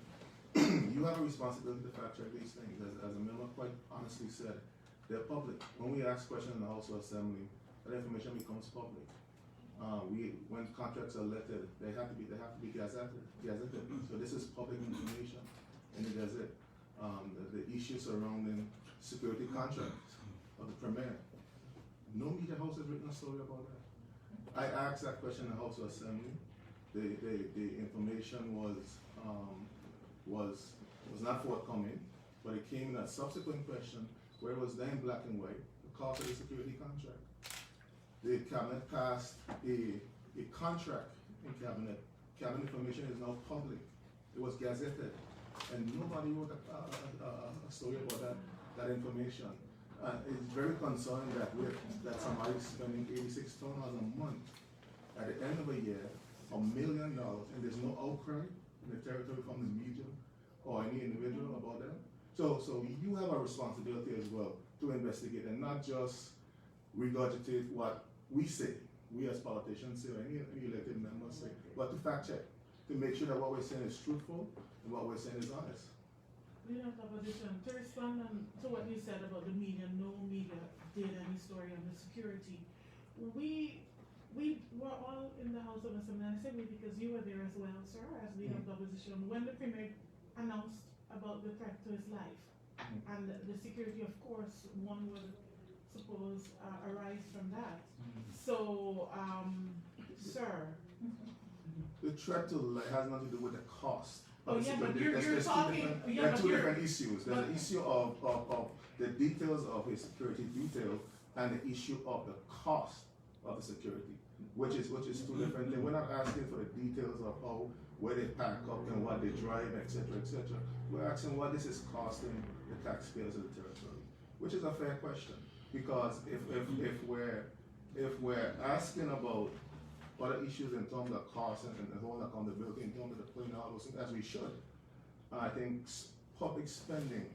You have a responsibility to fact check these things. As a member quite honestly said, they're public. When we ask questions in the House of Assembly, that information becomes public. When contracts are lettered, they have to be gazetted. So this is public information in the Gazette. The issue surrounding security contracts of the Premier. No media house has written a story about that. I asked that question in the House of Assembly. The information was not forthcoming, but it came in a subsequent question where it was then black and white, the cost of the security contract. The cabinet passed a contract in cabinet. Cabinet information is now public. It was gazetted, and nobody wrote a story about that information. It's very concerning that somebody's spending $86,000 a month at the end of a year, $1 million, and there's no outcry in the territory from the media or any individual about that. So you have a responsibility as well to investigate and not just regurgitate what we say, we as politicians say, or any elected members say, but to fact check, to make sure that what we're saying is truthful and what we're saying is honest. Leader of the opposition, to respond to what you said about the media, no media did any story on the security. We were all in the House of Assembly, and I say we because you were there as well, sir, as leader of the opposition, when the Premier announced about the threat to his life. And the security, of course, one would suppose arise from that. So, sir. The threat to life has nothing to do with the cost. Oh, yeah, but There's you're two talking, different- yeah, there are but two you're. different issues. There's the issue of the details of his security detail and the issue of the cost of the security, which is two different things. We're not asking for the details of how, where they pack up and what they drive, etc., etc. We're asking what this is costing the taxpayers of the territory, which is a fair question. Because if we're asking about other issues in terms of cost and the whole accountability in terms of the plan, all those things, as we should, I think public spending,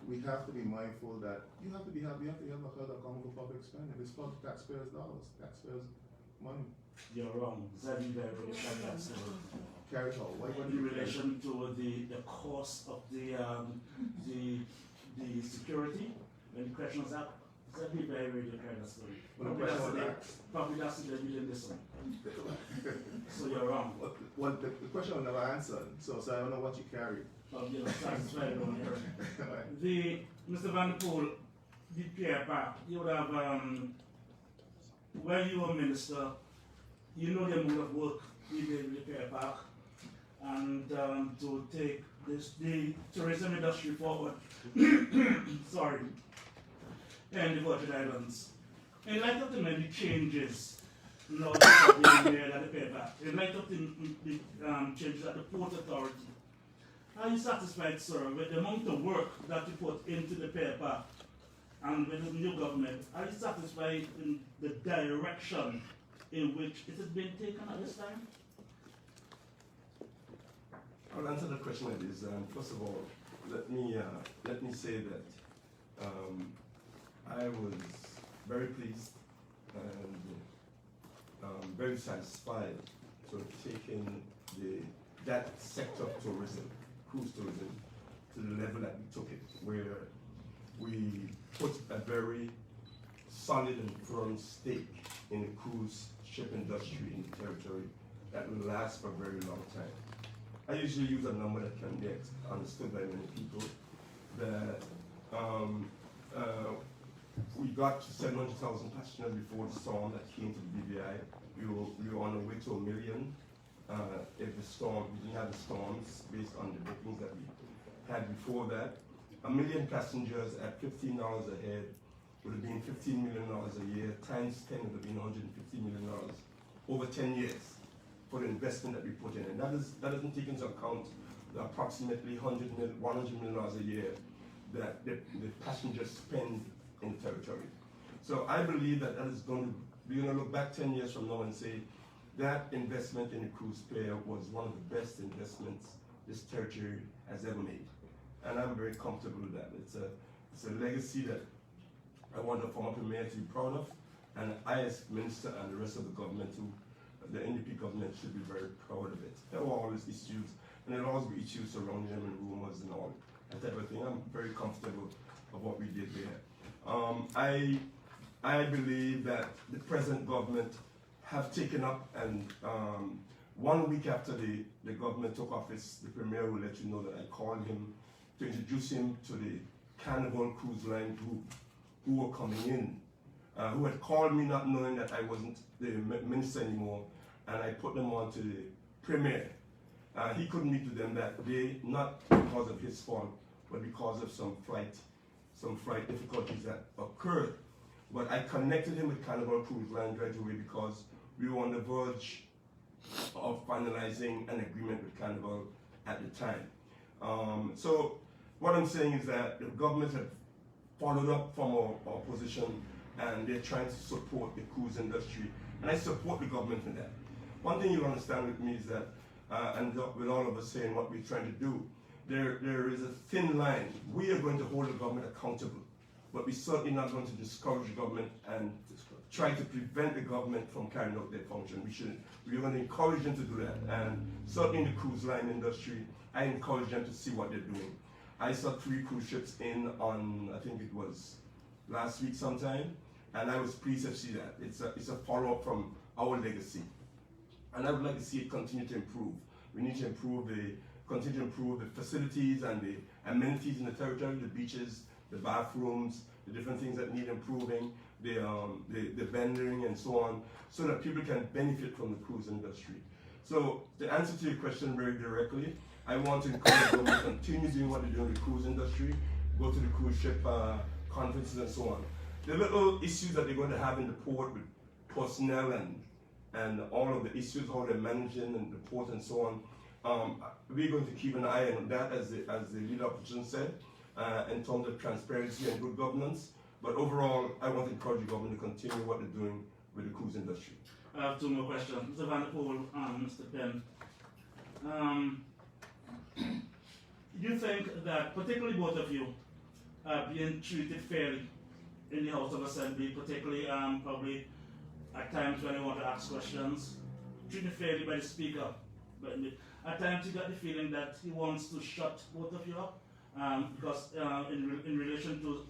we have to be mindful that we have to have a held accountable public spending. It's called taxpayers' dollars, taxpayers' money. You're wrong. Very, very Carry on. What in relation to the cost of the security, when the question was up, that'd be very, very kind of story. Probably that's the you didn't listen. So you're wrong. Well, the question was never answered, so I don't know what you carried. You know, satisfied on here. Mr. Van der Poel, the Pierre Park, you would have when you were minister, you know the amount of work we did with the Pierre Park and to take the tourism industry forward. Sorry. And the Virgin Islands. In light of the many changes now that are being made at the Pierre Park, in light of the changes at the Port Authority, are you satisfied, sir, with the amount of work that you put into the Pierre Park and with the new government? Are you satisfied in the direction in which it has been taken at this time? I'll answer the question like this. First of all, let me say that I was very pleased and very satisfied to have taken that sector of tourism, cruise tourism, to the level that we took it, where we put a very solid and firm stake in the cruise ship industry in the territory that will last for a very long time. I usually use a number that can be understood by many people, that we got 700,000 passengers before the storm that came to the BVI. We were on our way to 1 million. If the storm, we didn't have the storms based on the bookings that we had before that. 1 million passengers at $15 a head would have been $15 million a year, times 10 would have been $150 million over 10 years for the investment that we put in. And that doesn't take into account the approximately $100 million a year that the passengers spend in the territory. So I believe that is going to, we're going to look back 10 years from now and say that investment in the cruise pier was one of the best investments this territory has ever made. And I'm very comfortable with that. It's a legacy that I want the former premier to be proud of, and I as minister and the rest of the government, the NDP government, should be very proud of it. There were always issues, and there will always be issues surrounding them and rumors and all that type of thing. I'm very comfortable of what we did there. I believe that the present government have taken up, and 1 week after the government took office, the premier will let you know that I called him to introduce him to the Carnival Cruise Line group who were coming in, who had called me not knowing that I wasn't the minister anymore, and I put them on to the premier. He couldn't meet with them that day, not because of his fault, but because of some flight difficulties that occurred. But I connected him with Carnival Cruise Line right away because we were on the verge of finalizing an agreement with Carnival at the time. So what I'm saying is that the government have followed up from our position, and they're trying to support the cruise industry, and I support the government in that. One thing you'll understand with me is that, and with all of us saying what we're trying to do, there is a thin line. We are going to hold the government accountable, but we're certainly not going to discourage the government and try to prevent the government from carrying out their function. We're going to encourage them to do that, and certainly in the cruise line industry, I encourage them to see what they're doing. I saw 3 cruise ships in on, I think it was last week sometime, and I was pleased to see that. It's a follow-up from our legacy, and I would like to see it continue to improve. We need to improve continue to improve the facilities and the amenities in the territory, the beaches, the bathrooms, the different things that need improving, the vending and so on, so that people can benefit from the cruise industry. So the answer to your question very directly, I want to encourage them to continue doing what they do in the cruise industry, go to the cruise ship conferences and so on. The little issues that they're going to have in the port with personnel and all of the issues, how they're managing and the port and so on, we're going to keep an eye on that, as the leader opposition said, in terms of transparency and good governance. But overall, I want to encourage the government to continue what they're doing with the cruise industry. I have two more questions. Mr. Van der Poel and Mr. Penn. Do you think that, particularly both of you, are being treated fairly in the House of Assembly, particularly probably at times when you want to ask questions, treated fairly by the Speaker? But at times you got the feeling that he wants to shut both of you up, because in relation to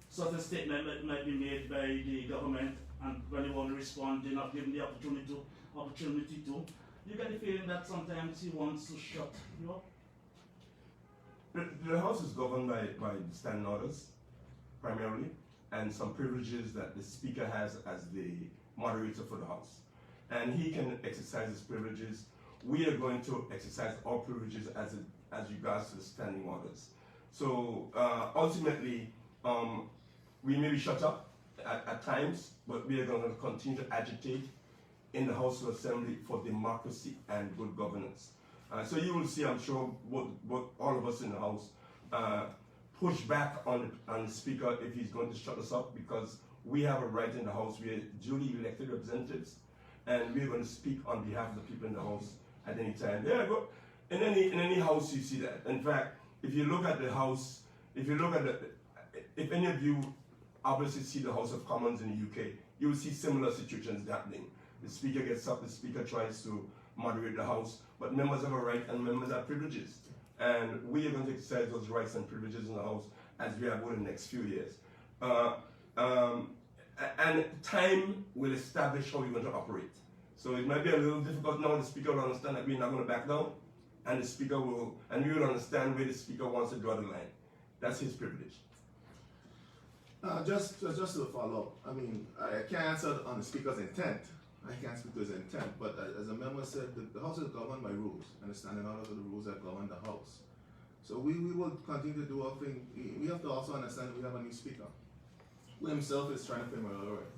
certain statement that might be made by the government, and when they want to respond, they're not given the opportunity to. You get the feeling that sometimes he wants to shut you up? The House is governed by standing orders, primarily, and some privileges that the Speaker has as the moderator for the House. And he can exercise his privileges. We are going to exercise our privileges as regards to the standing orders. So ultimately, we may be shut up at times, but we are going to continue to agitate in the House of Assembly for democracy and good governance. So you will see, I'm sure, what all of us in the House push back on the Speaker if he's going to shut us up, because we have a right in the House. We are duly elected representatives, and we're going to speak on behalf of the people in the House at any time. In any House you see that. In fact, if you look at the House, if any of you obviously see the House of Commons in the UK, you will see similar situations happening. The Speaker gets up, the Speaker tries to moderate the House, but members have a right and members have privileges. And we are going to exercise those rights and privileges in the House as we are going in the next few years. And time will establish how we're going to operate. So it might be a little difficult now. The Speaker will understand that we're not going to back down, and the Speaker will, and we will understand where the Speaker wants to draw the line. That's his privilege. Just to follow up, I mean, I can't answer on the Speaker's intent. I can't speak to his intent, but as a member said, the House is governed by rules, and the standing orders are the rules that govern the House. So we will continue to do our thing. We have to also understand that we have a new Speaker, who himself is trying to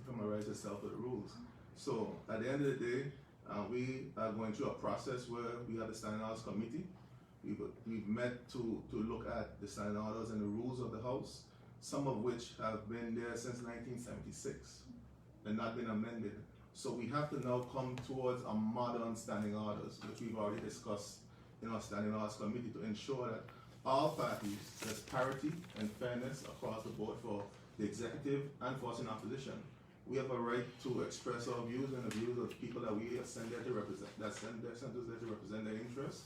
familiarize himself with the rules. So at the end of the day, we are going through a process where we have the Standing Orders Committee. We've met to look at the standing orders and the rules of the House, some of which have been there since 1976 and not been amended. So we have to now come towards a modern standing orders, which we've already discussed in our Standing Orders Committee, to ensure that all parties, there's parity and fairness across the board for the executive and for us in opposition. We have a right to express our views and the views of people that we send there to represent, that send their centers there to represent their interests.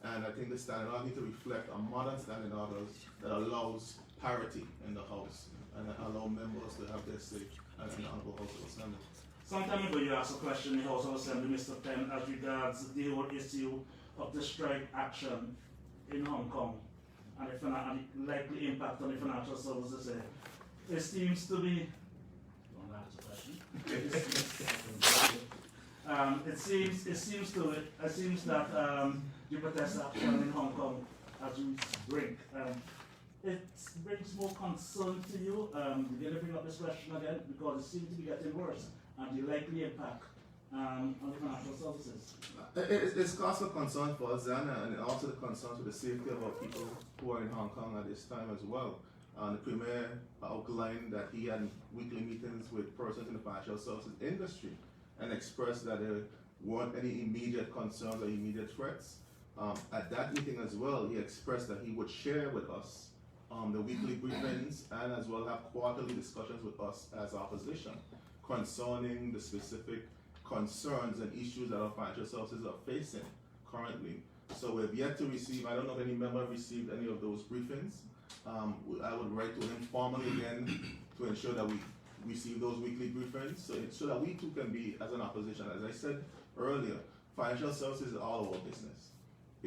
And I think the standing orders need to reflect a modern standing orders that allows parity in the House and allow members to have their say in the Honorable House of Assembly. Some time ago you asked a question in the House of Assembly, Mr. Penn, as regards the whole issue of the strike action in Hong Kong and the likely impact on the financial services there. It seems to be, don't answer the question. It seems that the protest action in Hong Kong has reached brink. It brings more concern to you. We're going to bring up this question again because it seems to be getting worse, and the likely impact on the financial services. It's cause for concern for us, and also the concern for the safety of our people who are in Hong Kong at this time as well. The Premier outlined that he had weekly meetings with persons in the financial services industry and expressed that there weren't any immediate concerns or immediate threats. At that meeting as well, he expressed that he would share with us the weekly briefings and as well have quarterly discussions with us as opposition concerning the specific concerns and issues that our financial services are facing currently. So we've yet to receive, I don't know if any member received any of those briefings. I would write to him formally again to ensure that we receive those weekly briefings so that we too can be, as an opposition, as I said earlier, financial services is all our business.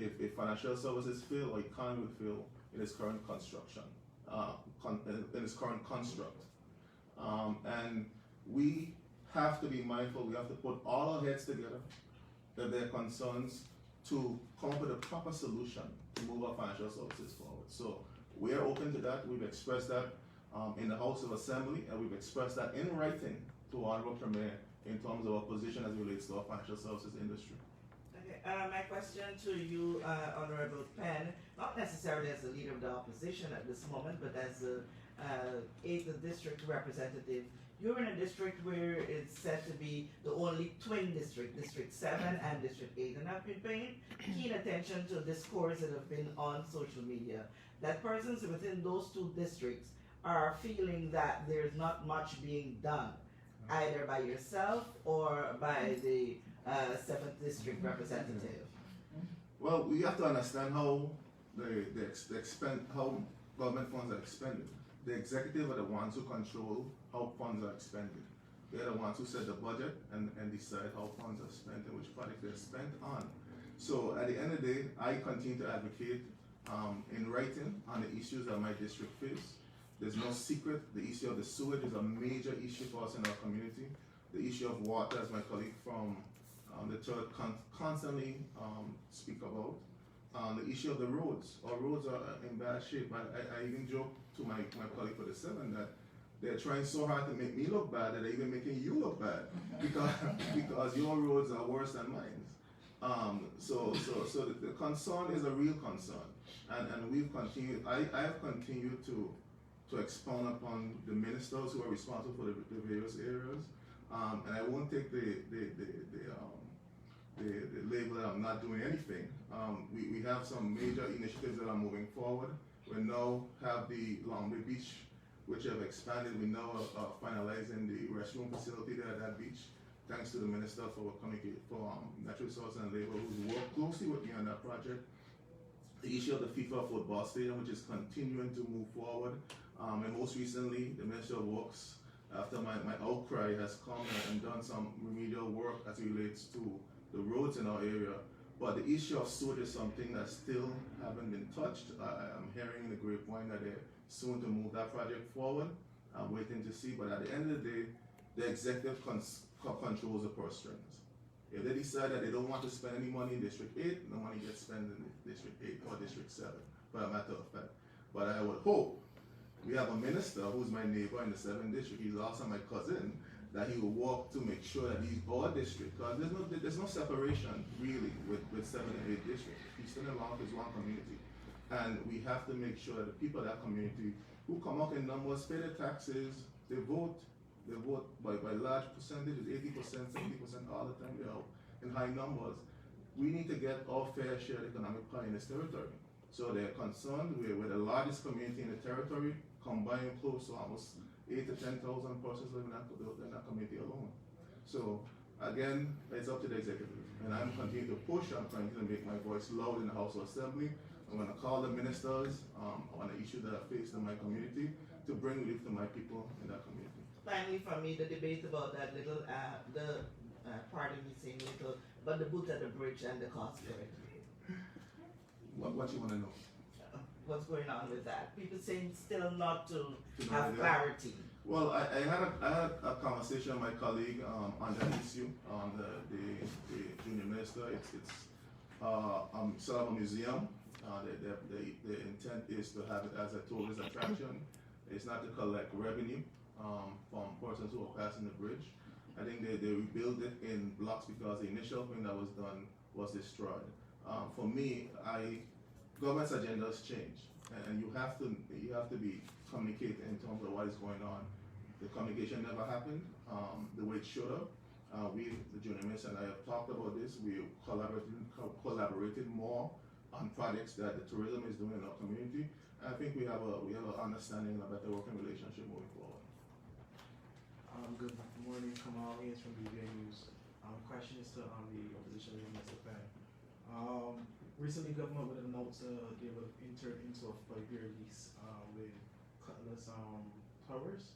if financial services fail or economy will fail in its current construction, in its current construct. And we have to be mindful, we have to put all our heads together, that there are concerns, to come up with a proper solution to move our financial services forward. So we are open to that. We've expressed that in the House of Assembly, and we've expressed that in writing to Honorable Premier in terms of our position as it relates to our financial services industry. Okay, my question to you, Honorable Penn, not necessarily as the leader of the opposition at this moment, but as the 8th district representative. You're in a district where it's said to be the only twin district, District 7 and District 8, and I've been paying keen attention to discourse that have been on social media, that persons within those two districts are feeling that there's not much being done, either by yourself or by the 7th district representative. Well, we have to understand how how government funds are expended. The executive are the ones who control how funds are expended. They're the ones who set the budget and decide how funds are spent and which projects they're spent on. So at the end of the day, I continue to advocate in writing on the issues that my district face. There's no secret, the issue of the sewage is a major issue for us in our community. The issue of water, as my colleague from the third constantly speak about. The issue of the roads. Our roads are in bad shape. I even joke to my colleague for the 7 that they're trying so hard to make me look bad that they're even making you look bad because your roads are worse than mine. So the concern is a real concern, and we've continued. I have continued to expound upon the ministers who are responsible for the various areas, and I won't take the label that I'm not doing anything. We have some major initiatives that are moving forward. We now have the Long Bay Beach, which have expanded. We now are finalizing the restroom facility there at that beach, thanks to the Minister for Natural Resources and Labor, who's worked closely with me on that project. The issue of the FIFA football stadium, which is continuing to move forward. And most recently, the Minister of Works, after my outcry, has come and done some remedial work as it relates to the roads in our area. But the issue of sewage is something that still haven't been touched. I'm hearing in the grapevine that they're soon to move that project forward. I'm waiting to see, but at the end of the day, the executive controls the purse strings. If they decide that they don't want to spend any money in District 8, no money gets spent in District 8 or District 7, for a matter of fact. But I would hope we have a minister who's my neighbor in the 7th district, he's also my cousin, that he will work to make sure that he's our district, because there's no separation really with 7 and 8 districts. Eastern and Long is one community. And we have to make sure that the people of that community who come up in numbers, pay their taxes, they vote by large percentages, 80%, 70% all the time, they're out in high numbers. We need to get our fair share of economic pie in this territory. So they're concerned, we're the largest community in the territory, combined close to almost 8,000 to 10,000 persons living in that community alone. So again, it's up to the executive. And I'm continuing to push, I'm trying to make my voice loud in the House of Assembly. I'm going to call the ministers on the issues that are faced in my community to bring relief to my people in that community. Finally, for me, the debate about that little, pardon me saying little, but the boot at the bridge and the cost for it. What you want to know? What's going on with that? People saying still not to have clarity. Well, I had a conversation with my colleague on that issue, on the junior minister. It's sort of a museum. The intent is to have it as a tourist attraction. It's not to collect revenue from persons who are passing the bridge. I think they rebuilt it in blocks because the initial thing that was done was destroyed. For me, government's agendas change, and you have to be communicating in terms of what is going on. The communication never happened the way it should have. We, the junior minister, and I have talked about this. We collaborated more on projects that the tourism is doing in our community. And I think we have an understanding of a better working relationship moving forward. Good morning, Kamal Hayes from BVA News. Question is to the opposition leader, Mr. Penn. Recently, government would announce they would enter into a 5-year lease with Cutlass Towers,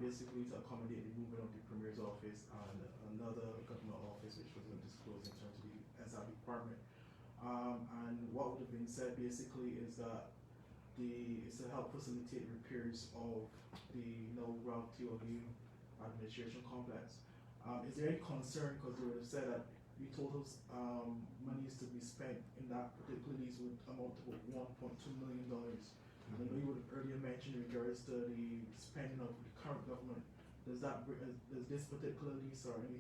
basically to accommodate the movement of the Premier's office and another government office, which was not disclosed in terms of the SR department. And what would have been said basically is that it's to help facilitate repairs of the Route TOV administration complex. Is there any concern, because they would have said that the total money is to be spent in that particular lease would amount to about $1.2 million. And I know you would have earlier mentioned in regards to the spending of the current government. Does this particular lease or any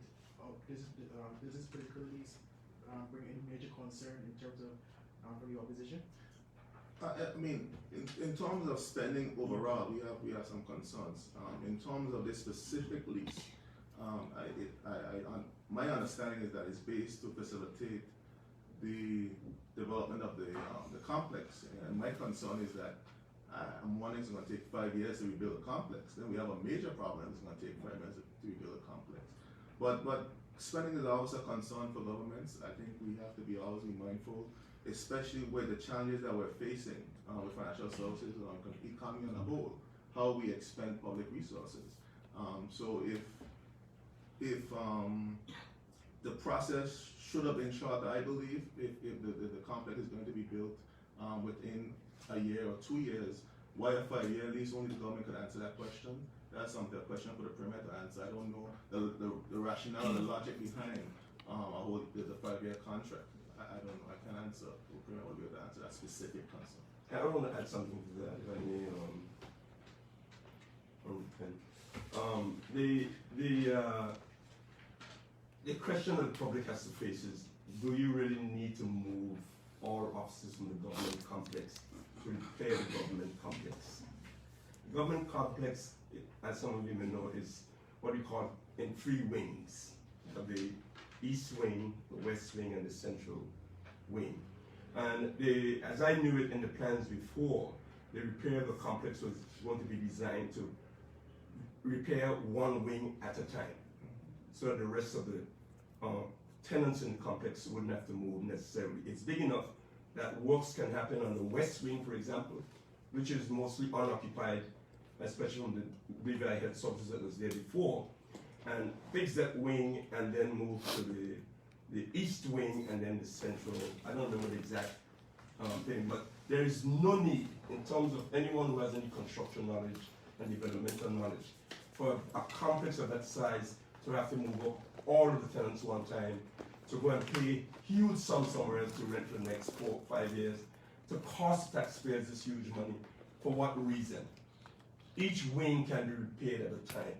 does this particular lease bring any major concern in terms of for the opposition? I mean, in terms of spending overall, we have some concerns. In terms of this specific lease, my understanding is that it's based to facilitate the development of the complex. And my concern is that I'm wondering it's going to take 5 years to rebuild a complex. Then we have a major problem. It's going to take 5 years to rebuild a complex. But spending is always a concern for governments. I think we have to be always mindful, especially with the challenges that we're facing with financial services and the economy on a whole, how we expend public resources. So if the process should have been shorter, I believe, if the complex is going to be built within a year or 2 years, why a 5-year lease? Only the government could answer that question. That's a question for the Premier to answer. I don't know the rationale, the logic behind the 5-year contract. I don't know. I can't answer. The Premier will be able to answer that specific concern. I want to add something to that, if I may. The question that the public has to face is, do you really need to move all offices from the government complex to repair the government complex? The government complex, as some of you may know, is what we call in 3 wings. The east wing, the west wing, and the central wing. And as I knew it in the plans before, the repair of the complex was going to be designed to repair 1 wing at a time, so that the rest of the tenants in the complex wouldn't have to move necessarily. It's big enough that works can happen on the west wing, for example, which is mostly unoccupied, especially from the river I had services that was there before, and fix that wing and then move to the east wing and then the central. I don't remember the exact thing, but there is no need in terms of anyone who has any construction knowledge and developmental knowledge for a complex of that size to have to move up all of the tenants one time, to go and pay huge sums somewhere else to rent for the next 4 or 5 years, to cost taxpayers this huge money. For what reason? Each wing can be repaired at a time,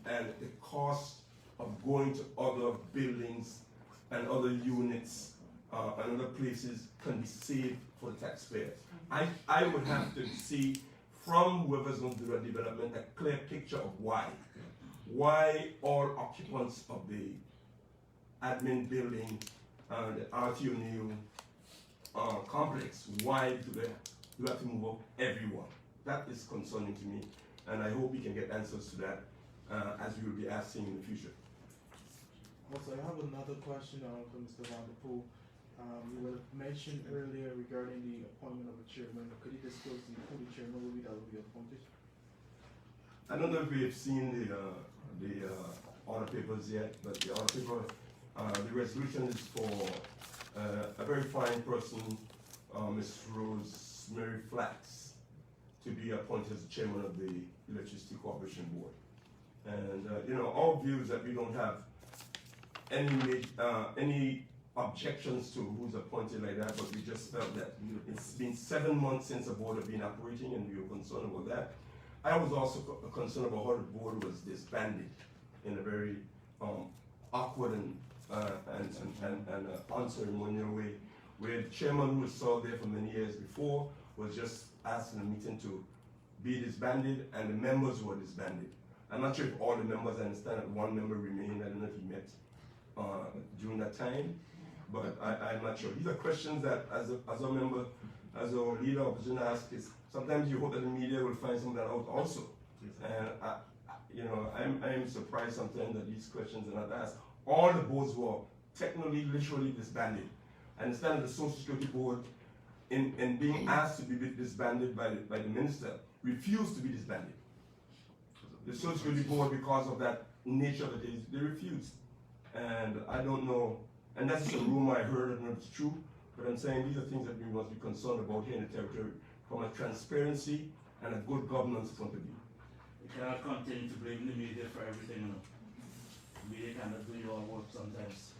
and the cost of going to other buildings and other units and other places can be saved for the taxpayers. I would have to see from whoever's going to do the development a clear picture of why all occupants of the admin building, the RTO new complex, why do they have to move up everyone? That is concerning to me, and I hope we can get answers to that as we will be asking in the future. Also, I have another question for Mr. Van der Poel. You were mentioned earlier regarding the appointment of a chairman. Could you disclose who the chairman will be that will be appointed? I don't know if we have seen the order papers yet, but the order paper, the resolution is for a very fine person, Ms. Rosemary Flax, to be appointed as the chairman of the Electricity Corporation Board. And our view is that we don't have any objections to who's appointed like that, but we just felt that it's been 7 months since the board had been operating, and we were concerned about that. I was also concerned about how the board was disbanded in a very awkward and unceremonial way, where the chairman, who was served there for many years before, was just asked in a meeting to be disbanded, and the members were disbanded. I'm not sure if all the members, I understand that 1 member remained. I don't know if he met during that time, but I'm not sure. These are questions that, as a member, as a leader of opposition, ask is sometimes you hope that the media will find some of that out also. And I'm surprised sometimes that these questions are not asked. All the boards were technically, literally disbanded. I understand that the Social Security Board, in being asked to be disbanded by the minister, refused to be disbanded. The Social Security Board, because of that nature of it, they refused. And I don't know, and that's just a rumor I heard, I don't know if it's true, But I'm saying these are things that we must be concerned about here in the territory from a transparency and a good governance point of view. You cannot continue to blame the media for everything, you know. The media cannot do your work sometimes.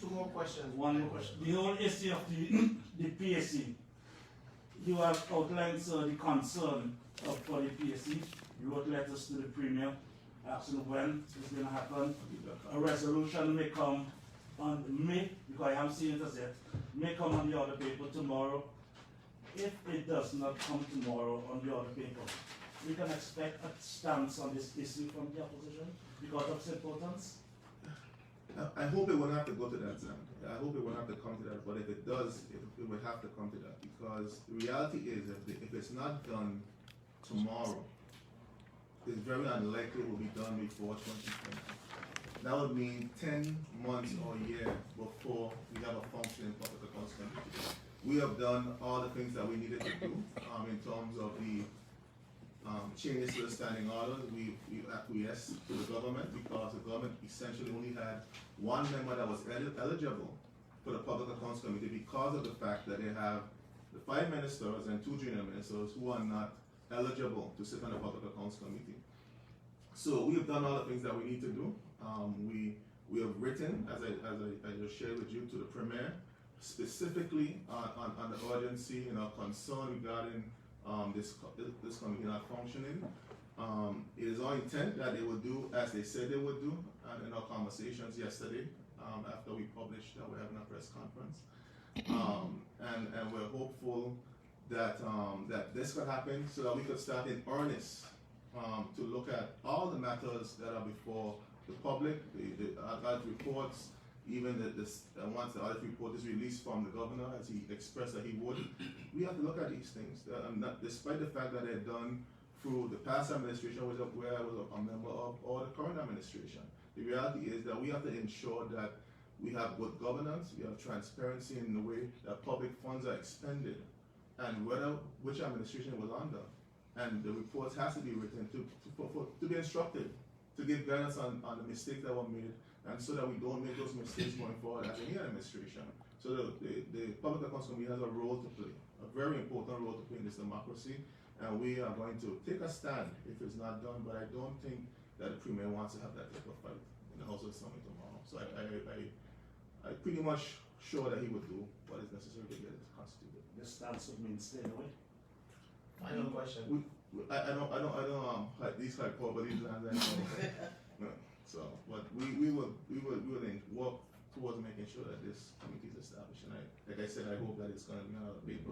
Two more questions. The whole issue of the PSC. You have outlined, sir, the concern for the PSC. You wrote letters to the Premier asking when it's going to happen. A resolution may come on May, because I haven't seen it as yet, may come on the other paper tomorrow. If it does not come tomorrow on the other paper, we can expect a stance on this issue from the opposition because of its importance. I hope it won't have to go to that, Sam. I hope it won't have to come to that, but if it does, it would have to come to that, because the reality is if it's not done tomorrow, it's very unlikely it will be done before 2020. That would mean 10 months or a year before we have a functioning public accounts committee. We have done all the things that we needed to do in terms of the changes to the standing orders. We acquiesced to the government because the government essentially only had one member that was eligible for the Public Accounts Committee because of the fact that they have the 5 ministers and 2 junior ministers who are not eligible to sit on the Public Accounts Committee. So we have done all the things that we need to do. We have written, as I just shared with you, to the Premier, specifically on the urgency and our concern regarding this committee not functioning. It is our intent that they would do as they said they would do in our conversations yesterday after we published that we're having a press conference. And we're hopeful that that this could happen so that we could start in earnest to look at all the matters that are before the public, the audit reports, even once the audit report is released from the governor, as he expressed that he would. We have to look at these things, despite the fact that they're done through the past administration, where I was a member of, or the current administration. The reality is that we have to ensure that we have good governance, we have transparency in the way that public funds are expended, and which administration it was under. And the reports has to be written to be instructed, to give guidance on the mistakes that were made, and so that we don't make those mistakes going forward as any administration. So the Public Accounts Committee has a role to play, a very important role to play in this democracy, and we are going to take a stand if it's not done, but I don't think that the Premier wants to have that type of fight in the House of Assembly tomorrow. So I'm pretty much sure that he would do what is necessary to get it constituted. This stance would mean staying away. Final question. I don't like these hyperboles and no. So, but we will work towards making sure that this committee is established. And like I said, I hope that it's going to be on other paper.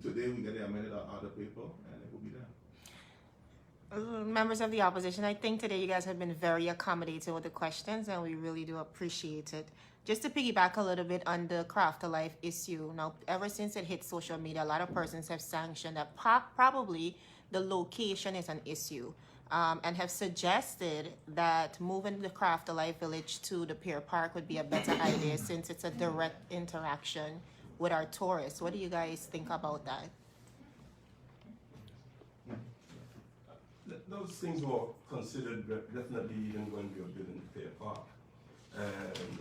Today we get the amended other paper, and it will be there. Members of the opposition, I think today you guys have been very accommodating with the questions, and we really do appreciate it. Just to piggyback a little bit on the Craft to Life issue, now ever since it hit social media, a lot of persons have sanctioned that probably the location is an issue, and have suggested that moving the Craft to Life Village to the Pier Park would be a better idea since it's a direct interaction with our tourists. What do you guys think about that? Those things were considered definitely even when we were building the Pier Park. And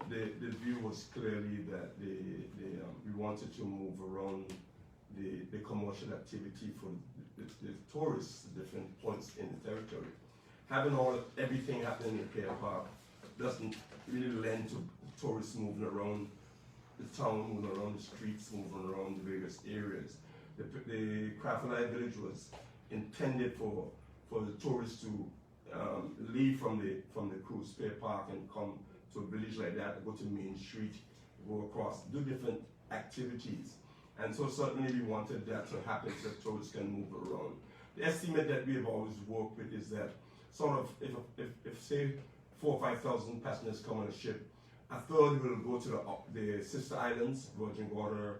the view was clearly that we wanted to move around the commercial activity for the tourists, different points in the territory. Having everything happening in the Pier Park doesn't really lend to tourists moving around the town, moving around the streets, moving around the various areas. The Craft to Life Village was intended for the tourists to leave from the cruise Pier Park and come to a village like that, go to Main Street, go across, do different activities. And so certainly we wanted that to happen so that tourists can move around. The estimate that we have always worked with is that sort of if say 4,000 or 5,000 passengers come on a ship, a third will go to the sister islands, Virgin Gorda,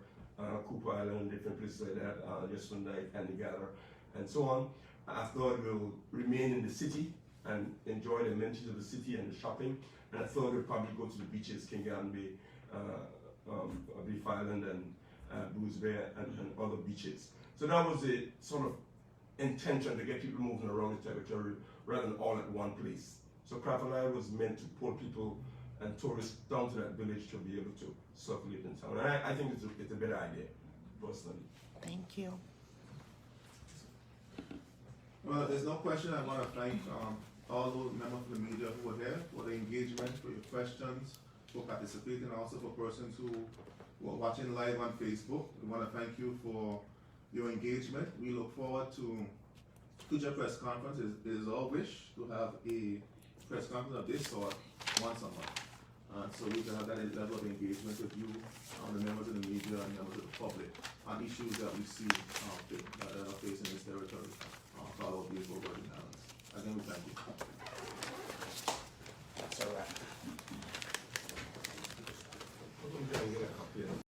Cooper Island, different places like that, Yesundite, Antigua, and so on. A third will remain in the city and enjoy the amenities of the city and the shopping, and a third will probably go to the beaches, King Garden Bay, Beef Island, and Blues Bay, and other beaches. So that was the sort of intention to get people moving around the territory rather than all at one place. So Craft to Life was meant to pull people and tourists down to that village to be able to circulate in town. And I think it's a better idea, personally. Thank you. Well, there's no question. I want to thank all those members of the media who were here for the engagement, for your questions, for participating, also for persons who were watching live on Facebook. We want to thank you for your engagement. We look forward to future press conferences. It is our wish to have a press conference of this sort once a month. So we can have that level of engagement with you, the members of the media and members of the public on issues that we see that are facing this territory, followed these over the islands.